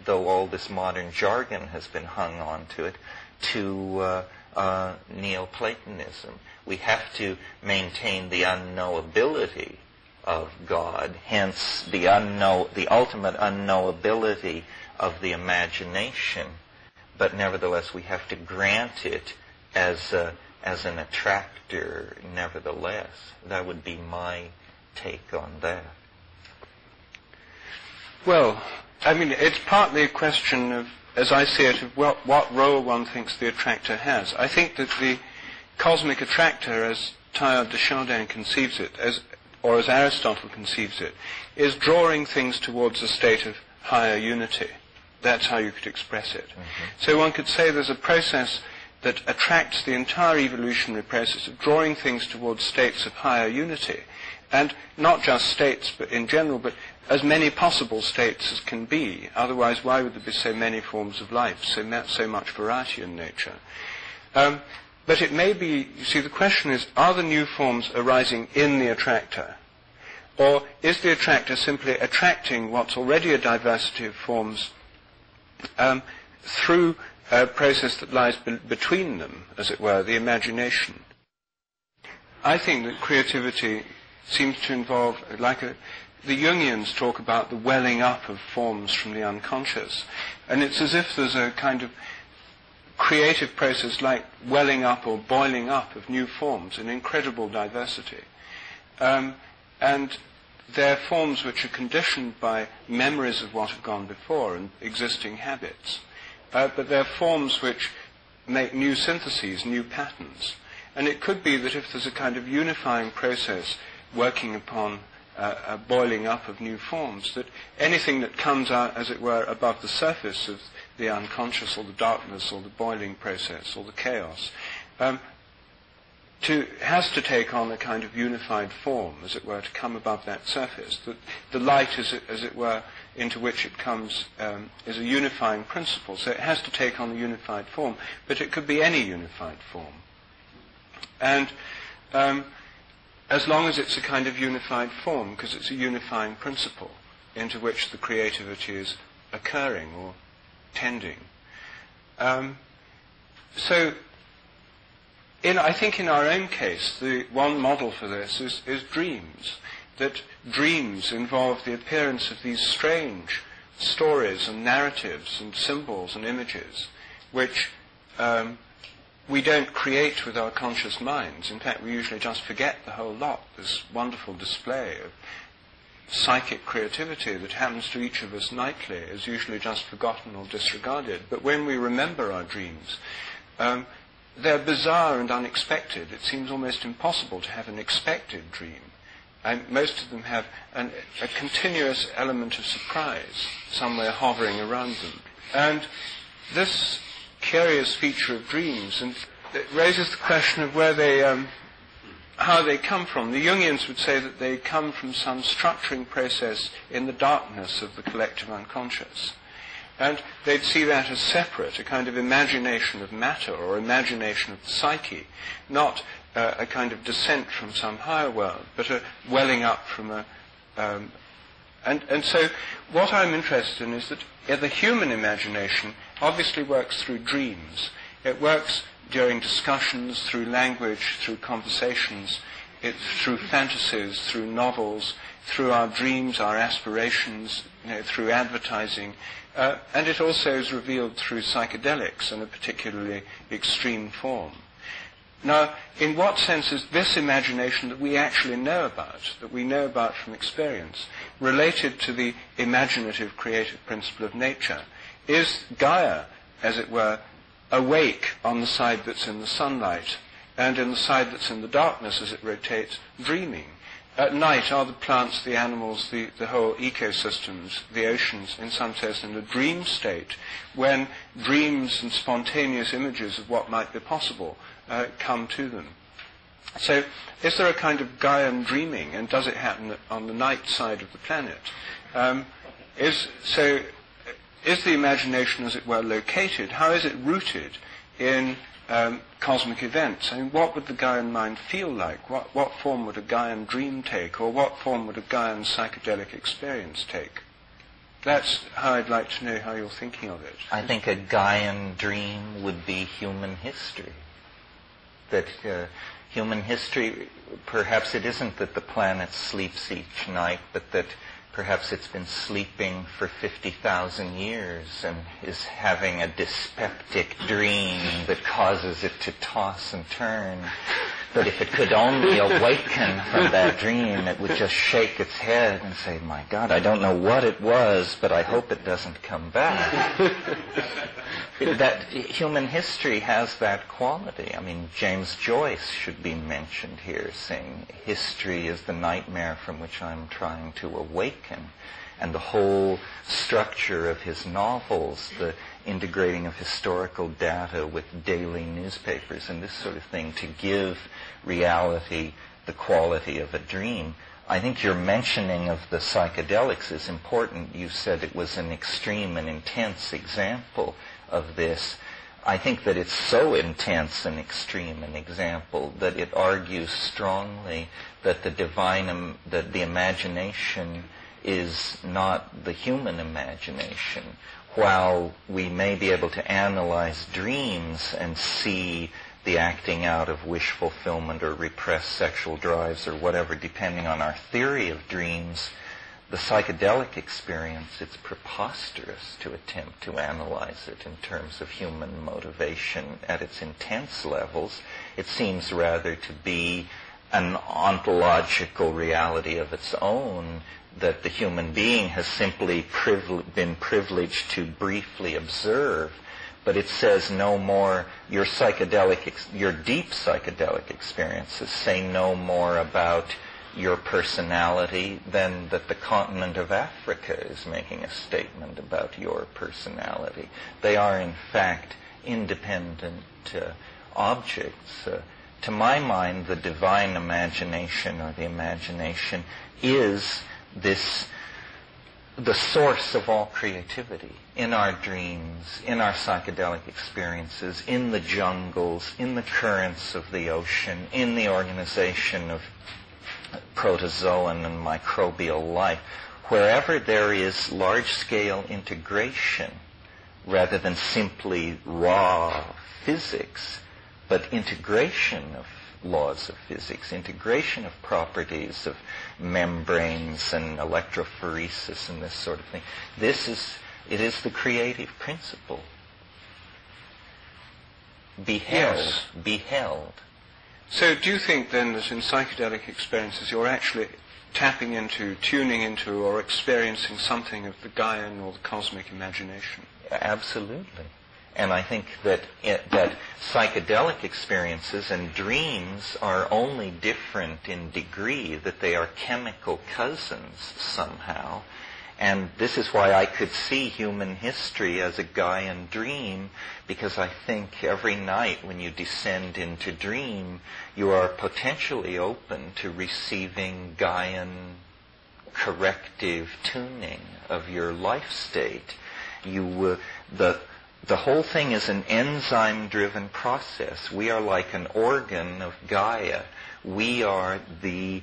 though all this modern jargon has been hung on to it, to Neoplatonism. We have to maintain the unknowability of God, hence the ultimate unknowability of the imagination, but nevertheless we have to grant it as an attractor nevertheless. That would be my take on that. Well, I mean, it's partly a question of, as I see it, of what role one thinks the attractor has. I think that the cosmic attractor, as Teilhard de Chardin conceives it, or as Aristotle conceives it, is drawing things towards a state of higher unity. That's how you could express it. So one could say there's a process that attracts the entire evolutionary process of drawing things towards states of higher unity. And not just states but in general, but as many possible states as can be. Otherwise, why would there be so many forms of life, so much variety in nature? But it may be, you see, the question is, are the new forms arising in the attractor? Or is the attractor simply attracting what's already a diversity of forms through a process that lies between them, as it were, the imagination? I think that creativity seems to involve, the Jungians talk about the welling up of forms from the unconscious. And it's as if there's a kind of creative process like welling up or boiling up of new forms in incredible diversity. And they're forms which are conditioned by memories of what have gone before and existing habits. But they're forms which make new syntheses, new patterns. And it could be that if there's a kind of unifying process working upon a boiling up of new forms, that anything that comes out, as it were, above the surface of the unconscious or the darkness or the boiling process or the chaos, has to take on a kind of unified form, as it were, to come above that surface. That the light, as it were, into which it comes is a unifying principle. So it has to take on a unified form, but it could be any unified form. And as long as it's a kind of unified form, because it's a unifying principle into which the creativity is occurring or tending. So I think in our own case, the one model for this is dreams. That dreams involve the appearance of these strange stories and narratives and symbols and images, which we don't create with our conscious minds. In fact, we usually just forget the whole lot. This wonderful display of psychic creativity that happens to each of us nightly is usually just forgotten or disregarded. But when we remember our dreams, they're bizarre and unexpected. It seems almost impossible to have an expected dream. And most of them have a continuous element of surprise somewhere hovering around them. And this curious feature of dreams, and it raises the question of where how they come from. The Jungians would say that they come from some structuring process in the darkness of the collective unconscious. And they'd see that as separate, a kind of imagination of matter or imagination of the psyche, not a kind of descent from some higher world, but a welling up from a... And so what I'm interested in is that the human imagination obviously works through dreams. It works during discussions, through language, through conversations, through fantasies, through novels, through our dreams, our aspirations, through advertising. And it also is revealed through psychedelics in a particularly extreme form. Now, in what sense is this imagination that we actually know about, that we know about from experience, related to the imaginative creative principle of nature? Is Gaia, as it were, awake on the side that's in the sunlight, and in the side that's in the darkness as it rotates, dreaming? At night, are the plants, the animals, the whole ecosystems, the oceans, in some sense, in a dream state, when dreams and spontaneous images of what might be possible come to them? So, is there a kind of Gaian dreaming, and does it happen on the night side of the planet? Is the imagination, as it were, located? How is it rooted in cosmic events? I mean, what would the Gaian mind feel like? What form would a Gaian dream take, or what form would a Gaian psychedelic experience take? That's how I'd like to know how you're thinking of it. I think a Gaian dream would be human history. That human history, perhaps it isn't that the planet sleeps each night, but that perhaps it's been sleeping for 50,000 years and is having a dyspeptic dream that causes it to toss and turn. But if it could only awaken from that dream, it would just shake its head and say, "My God, I don't know what it was, but I hope it doesn't come back." That human history has that quality. I mean, James Joyce should be mentioned here, saying, "History is the nightmare from which I'm trying to awaken." and the whole structure of his novels, the integrating of historical data with daily newspapers and this sort of thing to give reality the quality of a dream. I think your mentioning of the psychedelics is important. You said it was an extreme and intense example of this. I think that it's so intense and extreme an example that it argues strongly that that the imagination is not the human imagination. While we may be able to analyze dreams and see the acting out of wish fulfillment or repressed sexual drives or whatever, depending on our theory of dreams, the psychedelic experience, it's preposterous to attempt to analyze it in terms of human motivation at its intense levels. It seems rather to be an ontological reality of its own that the human being has simply been privileged to briefly observe. But it says no more, your deep psychedelic experiences say no more about your personality than that the continent of Africa is making a statement about your personality. They are, in fact, independent objects. To my mind, the divine imagination or the imagination is the source of all creativity in our dreams, in our psychedelic experiences, in the jungles, in the currents of the ocean, in the organization of protozoan and microbial life. Wherever there is large-scale integration, rather than simply raw physics, but integration of laws of physics, integration of properties of membranes and electrophoresis and this sort of thing. It is the creative principle. Beheld. So do you think then that in psychedelic experiences you're actually tapping into, tuning into, or experiencing something of the Gaian or the cosmic imagination? Absolutely. And I think that psychedelic experiences and dreams are only different in degree, that they are chemical cousins somehow. And this is why I could see human history as a Gaian dream, because I think every night when you descend into dream, you are potentially open to receiving Gaian corrective tuning of your life state. The whole thing is an enzyme-driven process. We are like an organ of Gaia. We are the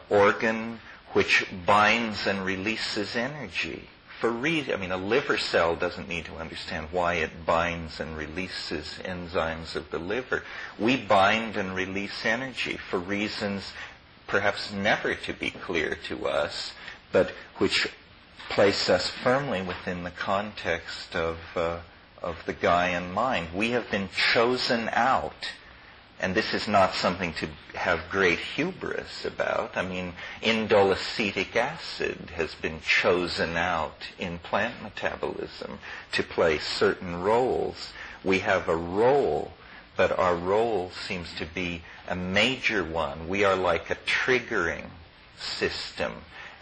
organ which binds and releases energy. A liver cell doesn't need to understand why it binds and releases enzymes of the liver. We bind and release energy for reasons perhaps never to be clear to us, but which place us firmly within the context of the Gaian mind. We have been chosen out, and this is not something to have great hubris about. Indole acetic acid has been chosen out in plant metabolism to play certain roles. We have a role, but our role seems to be a major one. We are like a triggering system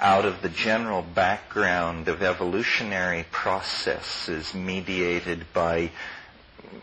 out of the general background of evolutionary processes mediated by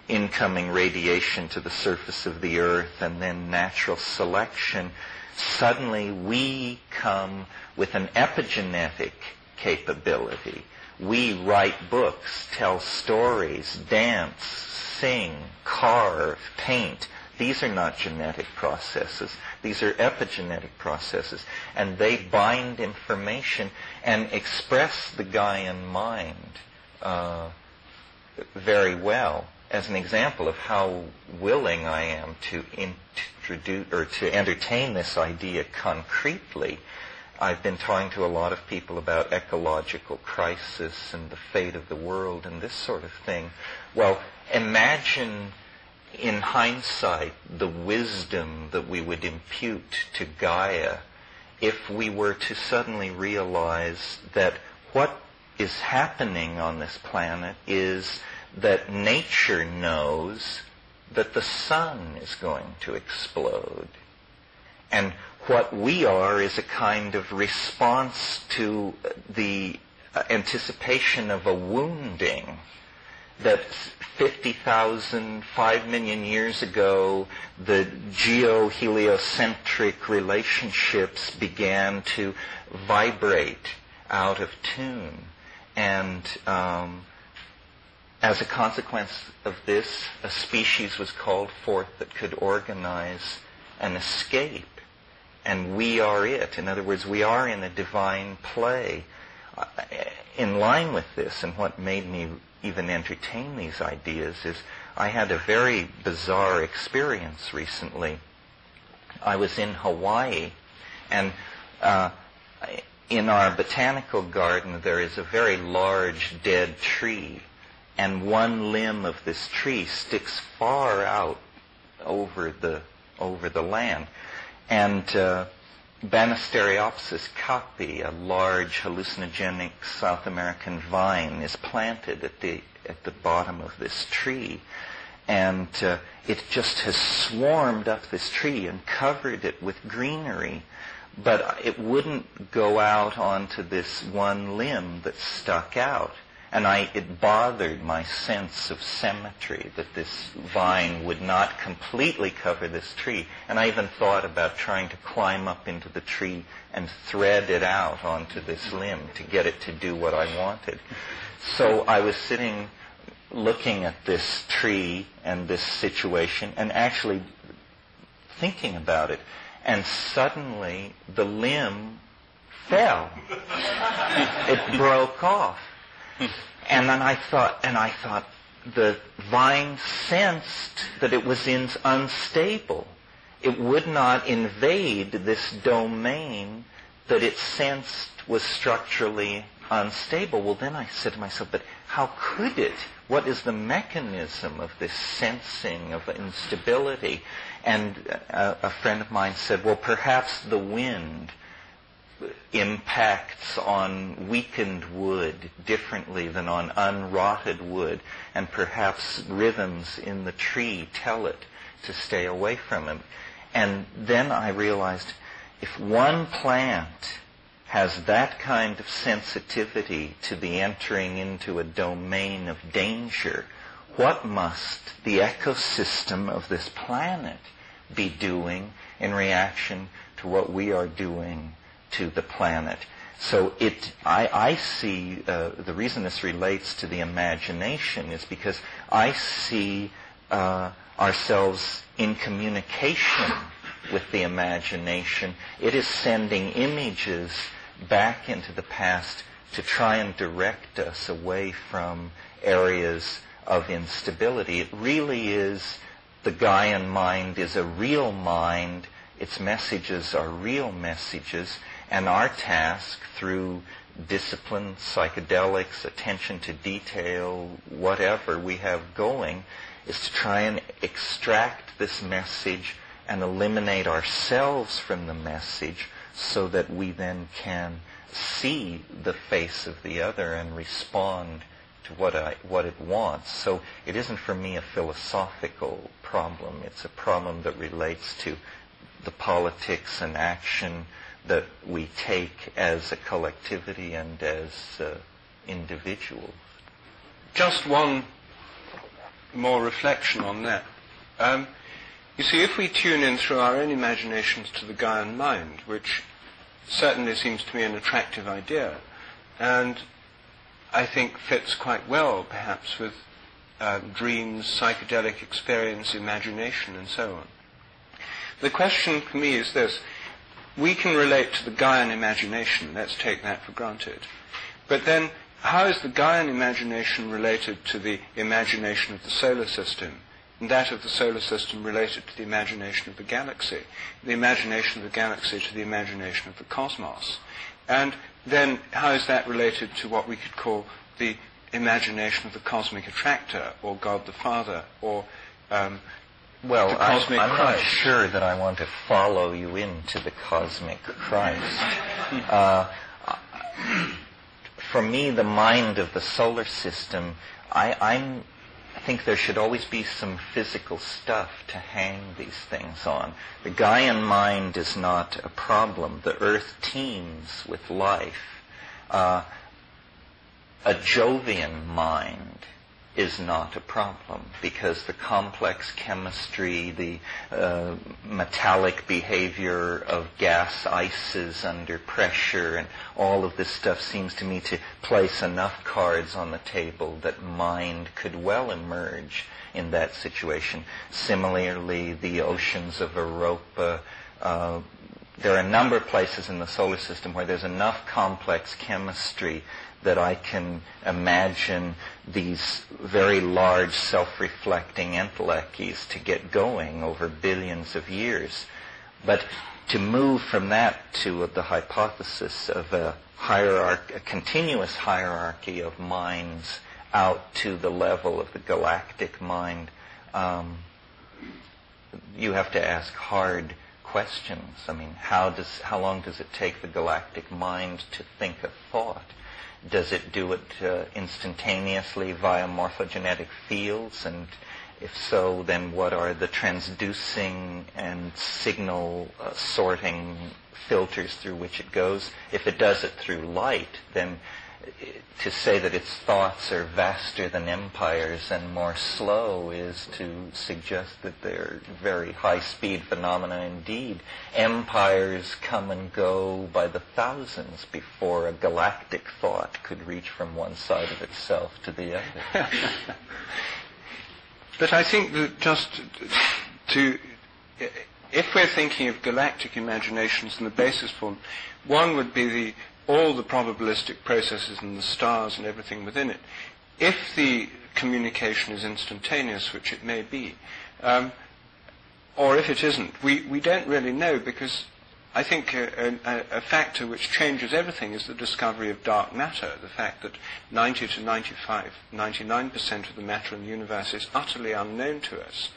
incoming radiation to the surface of the earth and then natural selection. Suddenly we come with an epigenetic capability. We write books, tell stories, dance, sing, carve, paint. These are not genetic processes. These are epigenetic processes. And they bind information and express the Gaian mind very well. As an example of how willing I am to introduce or to entertain this idea concretely, I've been talking to a lot of people about ecological crisis and the fate of the world and this sort of thing. Well, imagine in hindsight the wisdom that we would impute to Gaia if we were to suddenly realize that what is happening on this planet is that nature knows that the sun is going to explode. And what we are is a kind of response to the anticipation of a wounding that 50,000, 5 million years ago, the geo-heliocentric relationships began to vibrate out of tune. And as a consequence of this, a species was called forth that could organize an escape. And we are it. In other words, we are in a divine play. In line with this, and what made me even entertain these ideas, is I had a very bizarre experience recently. I was in Hawaii, and in our botanical garden there is a very large dead tree, and one limb of this tree sticks far out over the land. And Banisteriopsis caapi, a large hallucinogenic South American vine, is planted at the bottom of this tree, and it just has swarmed up this tree and covered it with greenery, but it wouldn't go out onto this one limb that stuck out. And it bothered my sense of symmetry that this vine would not completely cover this tree. And I even thought about trying to climb up into the tree and thread it out onto this limb to get it to do what I wanted. So I was sitting looking at this tree and this situation and actually thinking about it. And suddenly the limb fell. It broke off. And then I thought, the vine sensed that it was unstable. It would not invade this domain that it sensed was structurally unstable. Well, then I said to myself, but how could it? What is the mechanism of this sensing of instability? And a friend of mine said, well, perhaps the wind impacts on weakened wood differently than on unrotted wood, and perhaps rhythms in the tree tell it to stay away from it. And then I realized, if one plant has that kind of sensitivity to the entering into a domain of danger, what must the ecosystem of this planet be doing in reaction to what we are doing to the planet? So I see the reason this relates to the imagination is because I see ourselves in communication with the imagination. It is sending images back into the past to try and direct us away from areas of instability. It really is, the Gaian mind is a real mind. Its messages are real messages. And our task, through discipline, psychedelics, attention to detail, whatever we have going, is to try and extract this message and eliminate ourselves from the message so that we then can see the face of the other and respond to what it wants. So it isn't for me a philosophical problem. It's a problem that relates to the politics and action that we take as a collectivity and as individuals. Just one more reflection on that. You see, if we tune in through our own imaginations to the Gaian mind, which certainly seems to me an attractive idea, and I think fits quite well perhaps with dreams, psychedelic experience, imagination, and so on. The question for me is this: we can relate to the Gaian imagination, let's take that for granted. But then, how is the Gaian imagination related to the imagination of the solar system, and that of the solar system related to the imagination of the galaxy, the imagination of the galaxy to the imagination of the cosmos? And then, how is that related to what we could call the imagination of the cosmic attractor, or God the Father, or well, I'm not sure that I want to follow you into the cosmic Christ. For me, the mind of the solar system, I'm think there should always be some physical stuff to hang these things on. The Gaian mind is not a problem. The earth teems with life. A Jovian mind is not a problem, because the complex chemistry, the metallic behavior of gas ices under pressure, and all of this stuff seems to me to place enough cards on the table that mind could well emerge in that situation. Similarly, the oceans of Europa, there are a number of places in the solar system where there's enough complex chemistry that I can imagine these very large self-reflecting entelechies to get going over billions of years. But to move from that to the hypothesis of a continuous hierarchy of minds out to the level of the galactic mind, you have to ask hard questions. I mean, how long does it take the galactic mind to think a thought? Does it do it instantaneously via morphogenetic fields? And if so, then what are the transducing and signal sorting filters through which it goes? If it does it through light, then to say that its thoughts are vaster than empires and more slow is to suggest that they're very high-speed phenomena indeed. Empires come and go by the thousands before a galactic thought could reach from one side of itself to the other. But I think that if we're thinking of galactic imaginations in the basis form, one would be all the probabilistic processes and the stars and everything within it. If the communication is instantaneous, which it may be, or if it isn't, we don't really know, because I think a factor which changes everything is the discovery of dark matter, the fact that 90 to 99% of the matter in the universe is utterly unknown to us.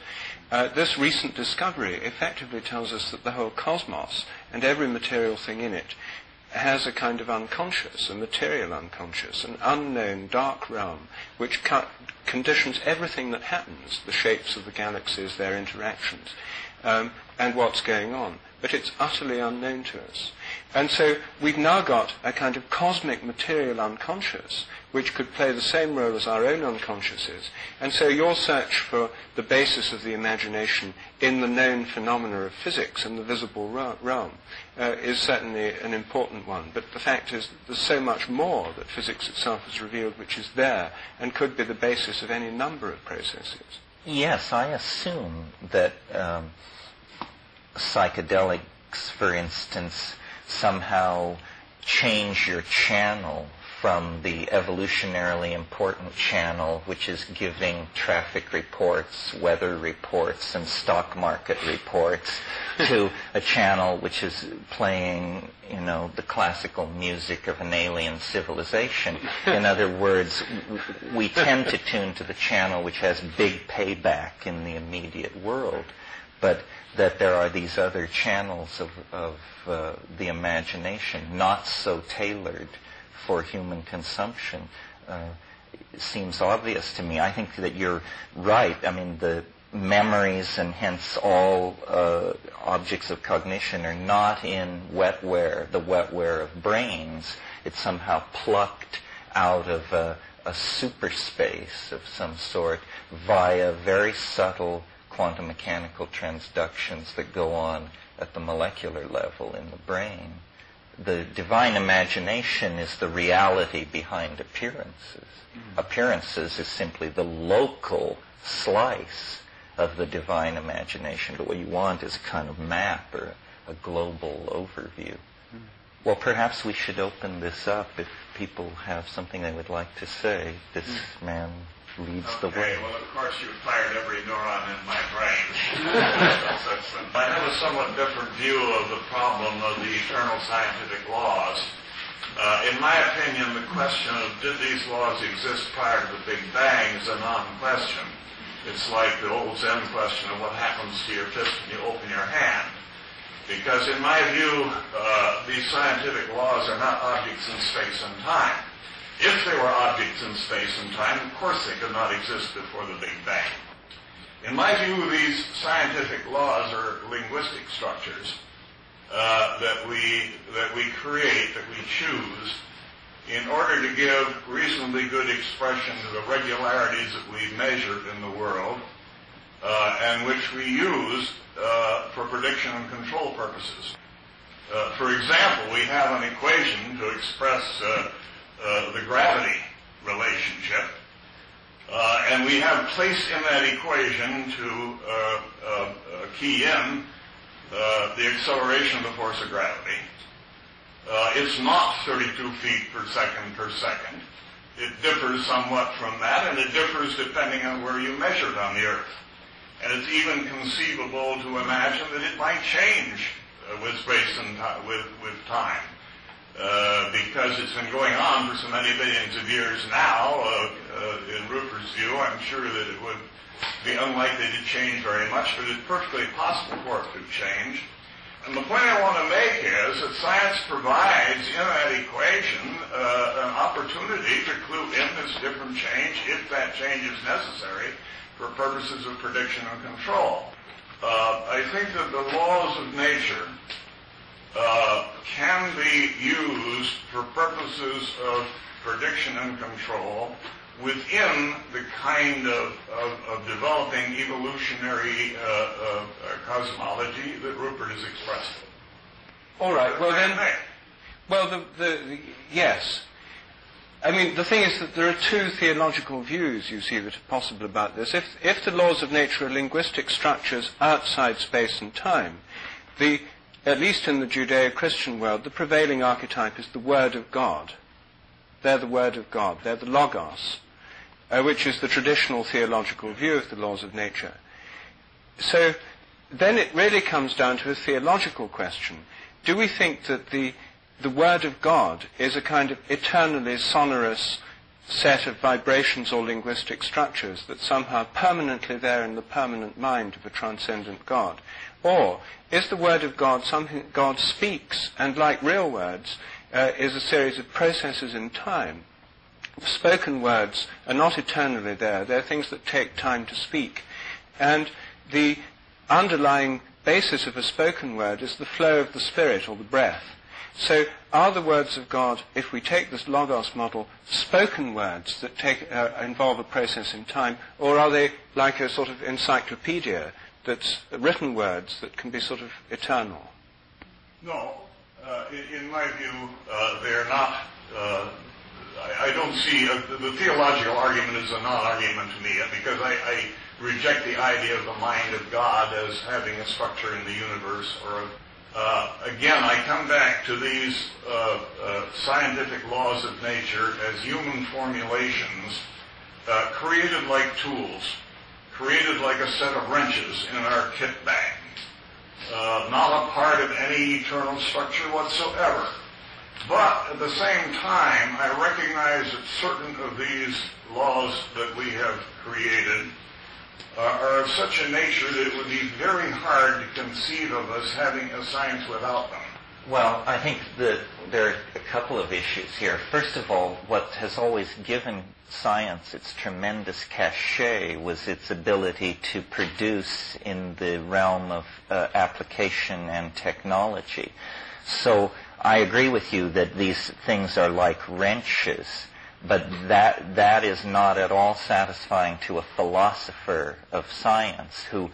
This recent discovery effectively tells us that the whole cosmos and every material thing in it has a kind of unconscious, a material unconscious, an unknown dark realm which conditions everything that happens, the shapes of the galaxies, their interactions, and what's going on. But it's utterly unknown to us. And so we've now got a kind of cosmic material unconscious which could play the same role as our own unconsciouses. And so your search for the basis of the imagination in the known phenomena of physics and the visible realm is certainly an important one. But the fact is that there's so much more that physics itself has revealed which is there and could be the basis of any number of processes. Yes, I assume that psychedelics, for instance, somehow change your channel from the evolutionarily important channel, which is giving traffic reports, weather reports, and stock market reports, to a channel which is playing, the classical music of an alien civilization. In other words, we tend to tune to the channel which has big payback in the immediate world, but that there are these other channels of the imagination, not so tailored for human consumption, seems obvious to me. I think that you're right. I mean, the memories and hence all objects of cognition are not in wetware, the wetware of brains. It's somehow plucked out of a super space of some sort via very subtle quantum mechanical transductions that go on at the molecular level in the brain. The divine imagination is the reality behind appearances. Appearances is simply the local slice of the divine imagination, but what you want is a kind of map or a global overview. Well, perhaps we should open this up if people have something they would like to say. This man leads the way. Well, of course, you've fired every neuron in my brain. I have a somewhat different view of the problem of the eternal scientific laws. In my opinion, the question of did these laws exist prior to the Big Bang is a non-question. It's like the old Zen question of what happens to your fist when you open your hand. Because in my view, these scientific laws are not objects in space and time. If they were objects in space and time, of course they could not exist before the Big Bang. In my view, these scientific laws are linguistic structures that we create, that we choose, in order to give reasonably good expression to the regularities that we measured in the world, and which we use for prediction and control purposes. For example, we have an equation to express the gravity relationship, and we have placed in that equation to key in the acceleration of the force of gravity. It's not 32 feet per second. It differs somewhat from that, and it differs depending on where you measure it on the Earth. And it's even conceivable to imagine that it might change with space and with time, because it's been going on for so many billions of years now. In Rupert's view, I'm sure that it would be unlikely to change very much, but it's perfectly possible for it to change. And the point I want to make is that science provides in that equation an opportunity to clue in this different change, if that change is necessary, for purposes of prediction and control. I think that the laws of nature can be used for purposes of prediction and control within the kind of developing evolutionary cosmology that Rupert has expressed. All right. Yes. I mean, the thing is that there are two theological views, you see, that are possible about this. If the laws of nature are linguistic structures outside space and time, at least in the Judeo-Christian world, the prevailing archetype is the Word of God. They're the Word of God. They're the Logos, which is the traditional theological view of the laws of nature. So then it really comes down to a theological question. Do we think that the Word of God is a kind of eternally sonorous set of vibrations or linguistic structures that's somehow permanently there in the permanent mind of a transcendent God? Or is the Word of God something that God speaks, and like real words, is a series of processes in time? Spoken words are not eternally there. They're things that take time to speak. And the underlying basis of a spoken word is the flow of the Spirit or the breath. So are the words of God, if we take this Logos model, spoken words that involve a process in time, or are they like a sort of encyclopedia that's written words that can be sort of eternal? No. In my view, they're not. I don't see the theological argument is a non-argument to me, because I reject the idea of the mind of God as having a structure in the universe. Or again, I come back to these scientific laws of nature as human formulations, created like tools, created like a set of wrenches in our kit bag, not a part of any eternal structure whatsoever. But at the same time, I recognize that certain of these laws that we have created are of such a nature that it would be very hard to conceive of us having a science without them. Well, I think that there are a couple of issues here. First of all, what has always given science its tremendous cachet was its ability to produce in the realm of application and technology. So I agree with you that these things are like wrenches, but that is not at all satisfying to a philosopher of science who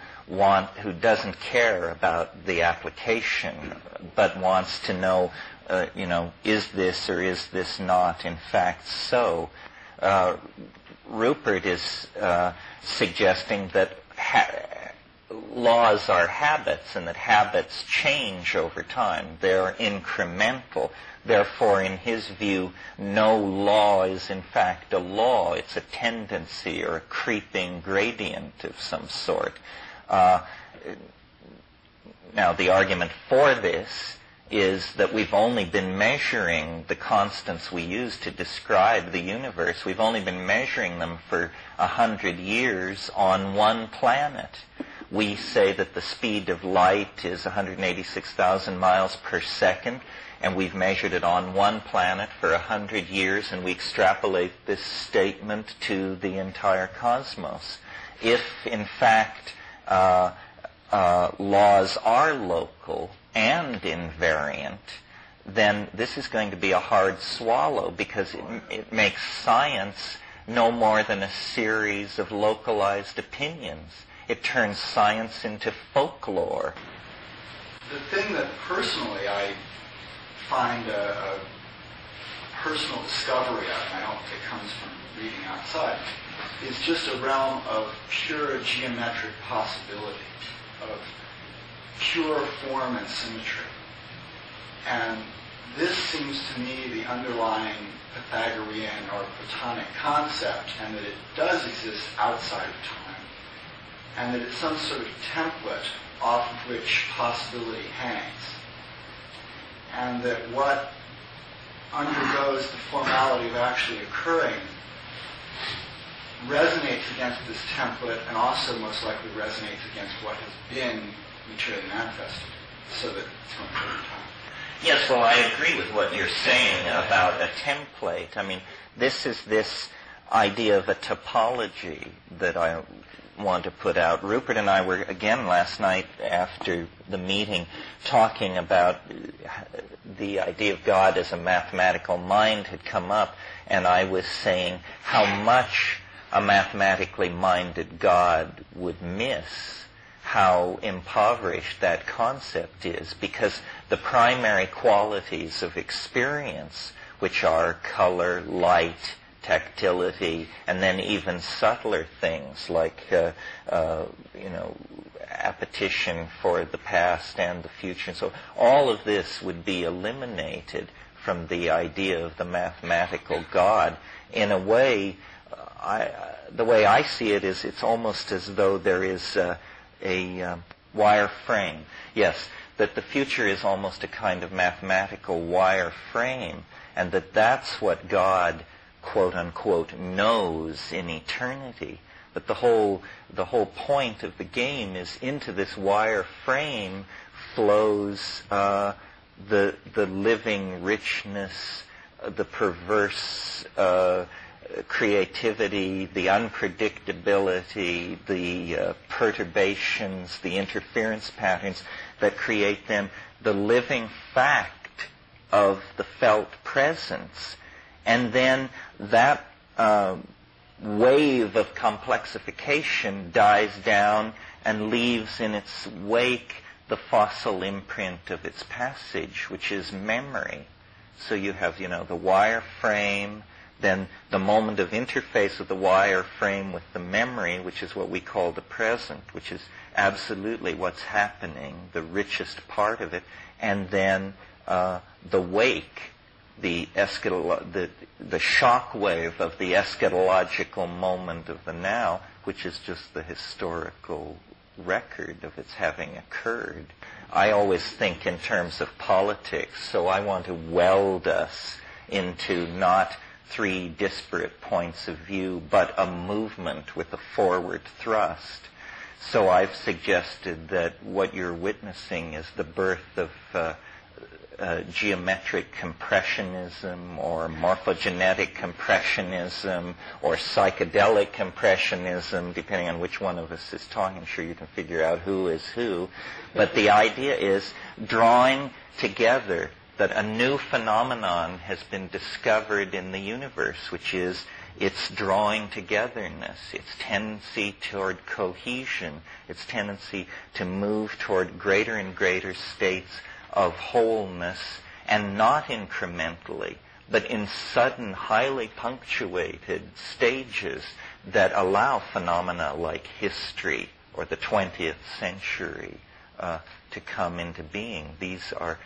doesn't care about the application, but wants to know, is this or is this not in fact so? Rupert is suggesting that laws are habits, and that habits change over time. They're incremental. Therefore, in his view, no law is in fact a law. It's a tendency or a creeping gradient of some sort. Now, the argument for this is that we've only been measuring the constants we use to describe the universe. We've only been measuring them for 100 years on one planet. We say that the speed of light is 186,000 miles per second, and we've measured it on one planet for 100 years, and we extrapolate this statement to the entire cosmos. If, in fact, laws are local and invariant, then this is going to be a hard swallow, because it makes science no more than a series of localized opinions. It turns science into folklore. The thing that personally I find a personal discovery of, and I don't think it comes from reading outside, is just a realm of pure geometric possibility, of pure form and symmetry. And this seems to me the underlying Pythagorean or Platonic concept, and that it does exist outside of time, and that it's some sort of template off of which possibility hangs. And that what undergoes the formality of actually occurring resonates against this template, and also most likely resonates against what has been materially manifested, so that it's going to take time. Yes, well, I agree with what you're saying about a template. I mean, this is this idea of a topology that I want to put out. Rupert and I were, again, last night after the meeting, talking about the idea of God as a mathematical mind had come up, and I was saying how much a mathematically minded God would miss how impoverished that concept is, because the primary qualities of experience, which are color, light, tactility, and then even subtler things like appetition for the past and the future. So all of this would be eliminated from the idea of the mathematical God. In a way, the way I see it is it's almost as though there is a wire frame. Yes, that the future is almost a kind of mathematical wire frame, and that's what God, quote unquote, knows in eternity. But the whole point of the game is into this wire frame flows the living richness, the perverse creativity, the unpredictability, the perturbations, the interference patterns that create then the living fact of the felt presence. And then that wave of complexification dies down and leaves in its wake the fossil imprint of its passage, which is memory. So you have, the wire frame, then the moment of interface of the wire frame with the memory, which is what we call the present, which is absolutely what's happening, the richest part of it, and then the wake, the shock wave of the eschatological moment of the now, which is just the historical record of its having occurred. I always think in terms of politics, so I want to weld us into not three disparate points of view, but a movement with a forward thrust. So I've suggested that what you're witnessing is the birth of geometric compressionism, or morphogenetic compressionism, or psychedelic compressionism, depending on which one of us is talking. I'm sure you can figure out who is who. But the idea is drawing together that a new phenomenon has been discovered in the universe, which is its drawing togetherness, its tendency toward cohesion, its tendency to move toward greater and greater states of wholeness, and not incrementally, but in sudden, highly punctuated stages that allow phenomena like history or the 20th century to come into being. These are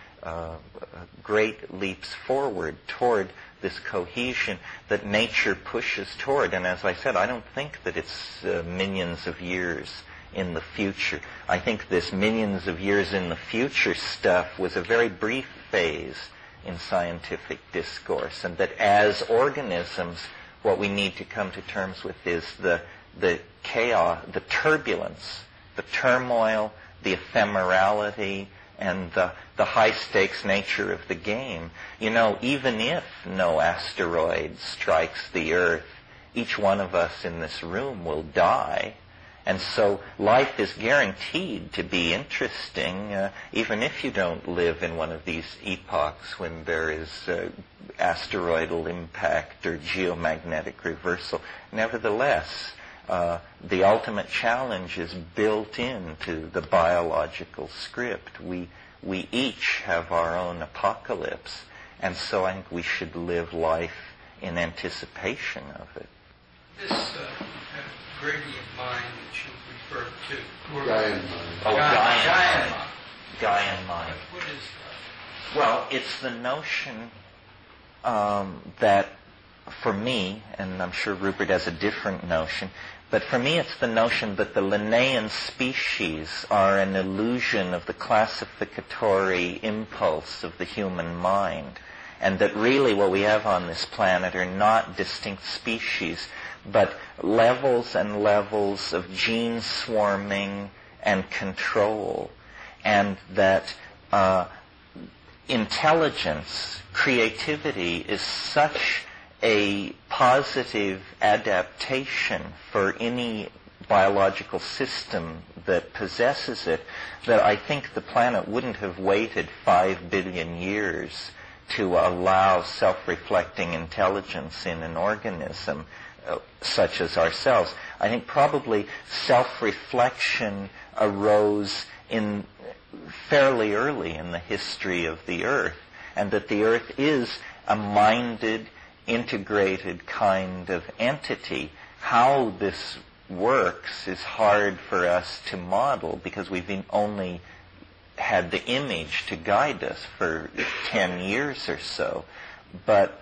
great leaps forward toward this cohesion that nature pushes toward. And as I said, I don't think that it's millions of years in the future. I think this millions of years in the future stuff was a very brief phase in scientific discourse, and that as organisms, what we need to come to terms with is the chaos, the turbulence, the turmoil, the ephemerality, and the high-stakes nature of the game. You know, even if no asteroid strikes the Earth, each one of us in this room will die. And so life is guaranteed to be interesting, even if you don't live in one of these epochs when there is asteroidal impact or geomagnetic reversal. Nevertheless, the ultimate challenge is built into the biological script. We each have our own apocalypse, and so I think we should live life in anticipation of it. This gradient mind that you referred to. Gaian mind. Oh, Gaian mind. Gaian mind. What is that? Well, it's the notion that, for me, and I'm sure Rupert has a different notion, but for me it's the notion that the Linnaean species are an illusion of the classificatory impulse of the human mind, and that really what we have on this planet are not distinct species, but levels and levels of gene swarming and control, and that intelligence, creativity is such a positive adaptation for any biological system that possesses it, that I think the planet wouldn't have waited 5 billion years to allow self-reflecting intelligence in an organism such as ourselves. I think probably self-reflection arose in fairly early in the history of the Earth, and that the Earth is a minded, integrated kind of entity. How this works is hard for us to model because we've only had the image to guide us for 10 years or so. But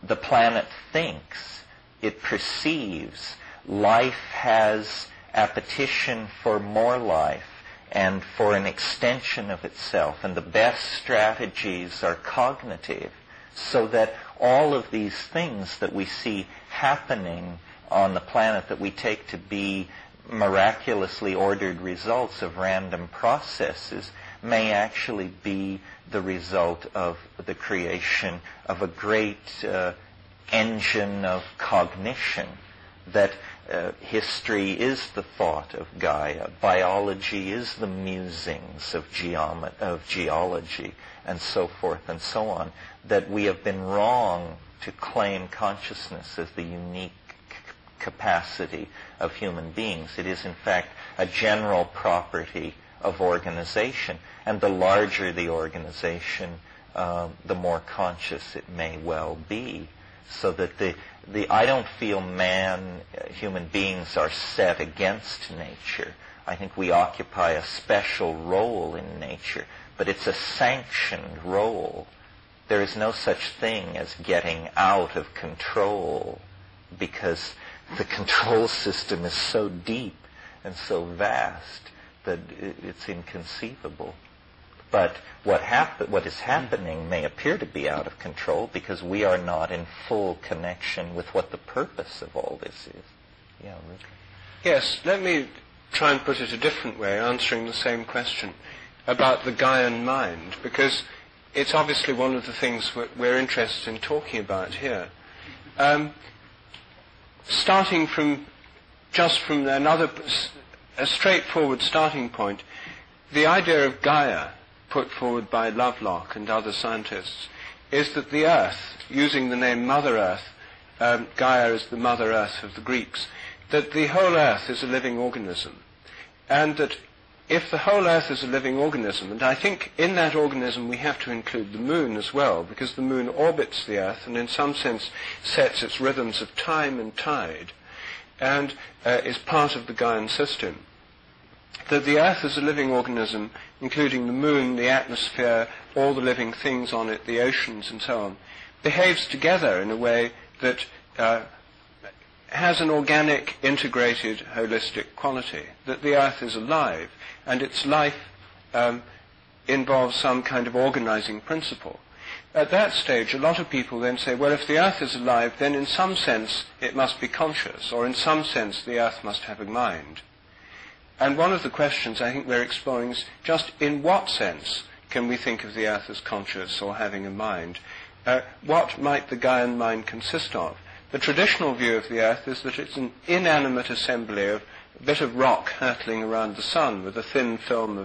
the planet thinks, it perceives, life has appetition for more life and for an extension of itself, and the best strategies are cognitive, so that all of these things that we see happening on the planet that we take to be miraculously ordered results of random processes may actually be the result of the creation of a great engine of cognition, that history is the thought of Gaia, biology is the musings of geology, and so forth and so on, that we have been wrong to claim consciousness as the unique capacity of human beings. It is, in fact, a general property of organization, and the larger the organization, the more conscious it may well be. So that I don't feel human beings are set against nature. I think we occupy a special role in nature, but it's a sanctioned role. There is no such thing as getting out of control, because the control system is so deep and so vast that it's inconceivable. But what is happening may appear to be out of control because we are not in full connection with what the purpose of all this is. Yeah, Rick? Yes, let me try and put it a different way, answering the same question about the Gaian mind, because it's obviously one of the things we're interested in talking about here. Starting from a straightforward starting point, the idea of Gaia, put forward by Lovelock and other scientists, is that the Earth, using the name Mother Earth, Gaia is the Mother Earth of the Greeks, that the whole Earth is a living organism. And that if the whole Earth is a living organism, and I think in that organism we have to include the Moon as well, because the Moon orbits the Earth and in some sense sets its rhythms of time and tide, and is part of the Gaian system, that the Earth is a living organism, including the Moon, the atmosphere, all the living things on it, the oceans and so on, behaves together in a way that has an organic, integrated, holistic quality, that the Earth is alive, and its life involves some kind of organizing principle. At that stage, a lot of people then say, well, if the Earth is alive, then in some sense it must be conscious, or in some sense the Earth must have a mind. And one of the questions I think we're exploring is just in what sense can we think of the earth as conscious or having a mind? What might the Gaian mind consist of? The traditional view of the earth is that it's an inanimate assembly of a bit of rock hurtling around the sun with a thin film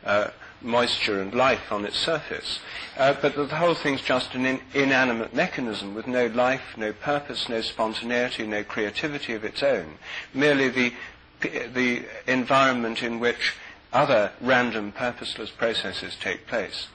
of moisture and life on its surface. But that the whole thing's just an inanimate mechanism with no life, no purpose, no spontaneity, no creativity of its own. Merely the environment in which other random, purposeless processes take place.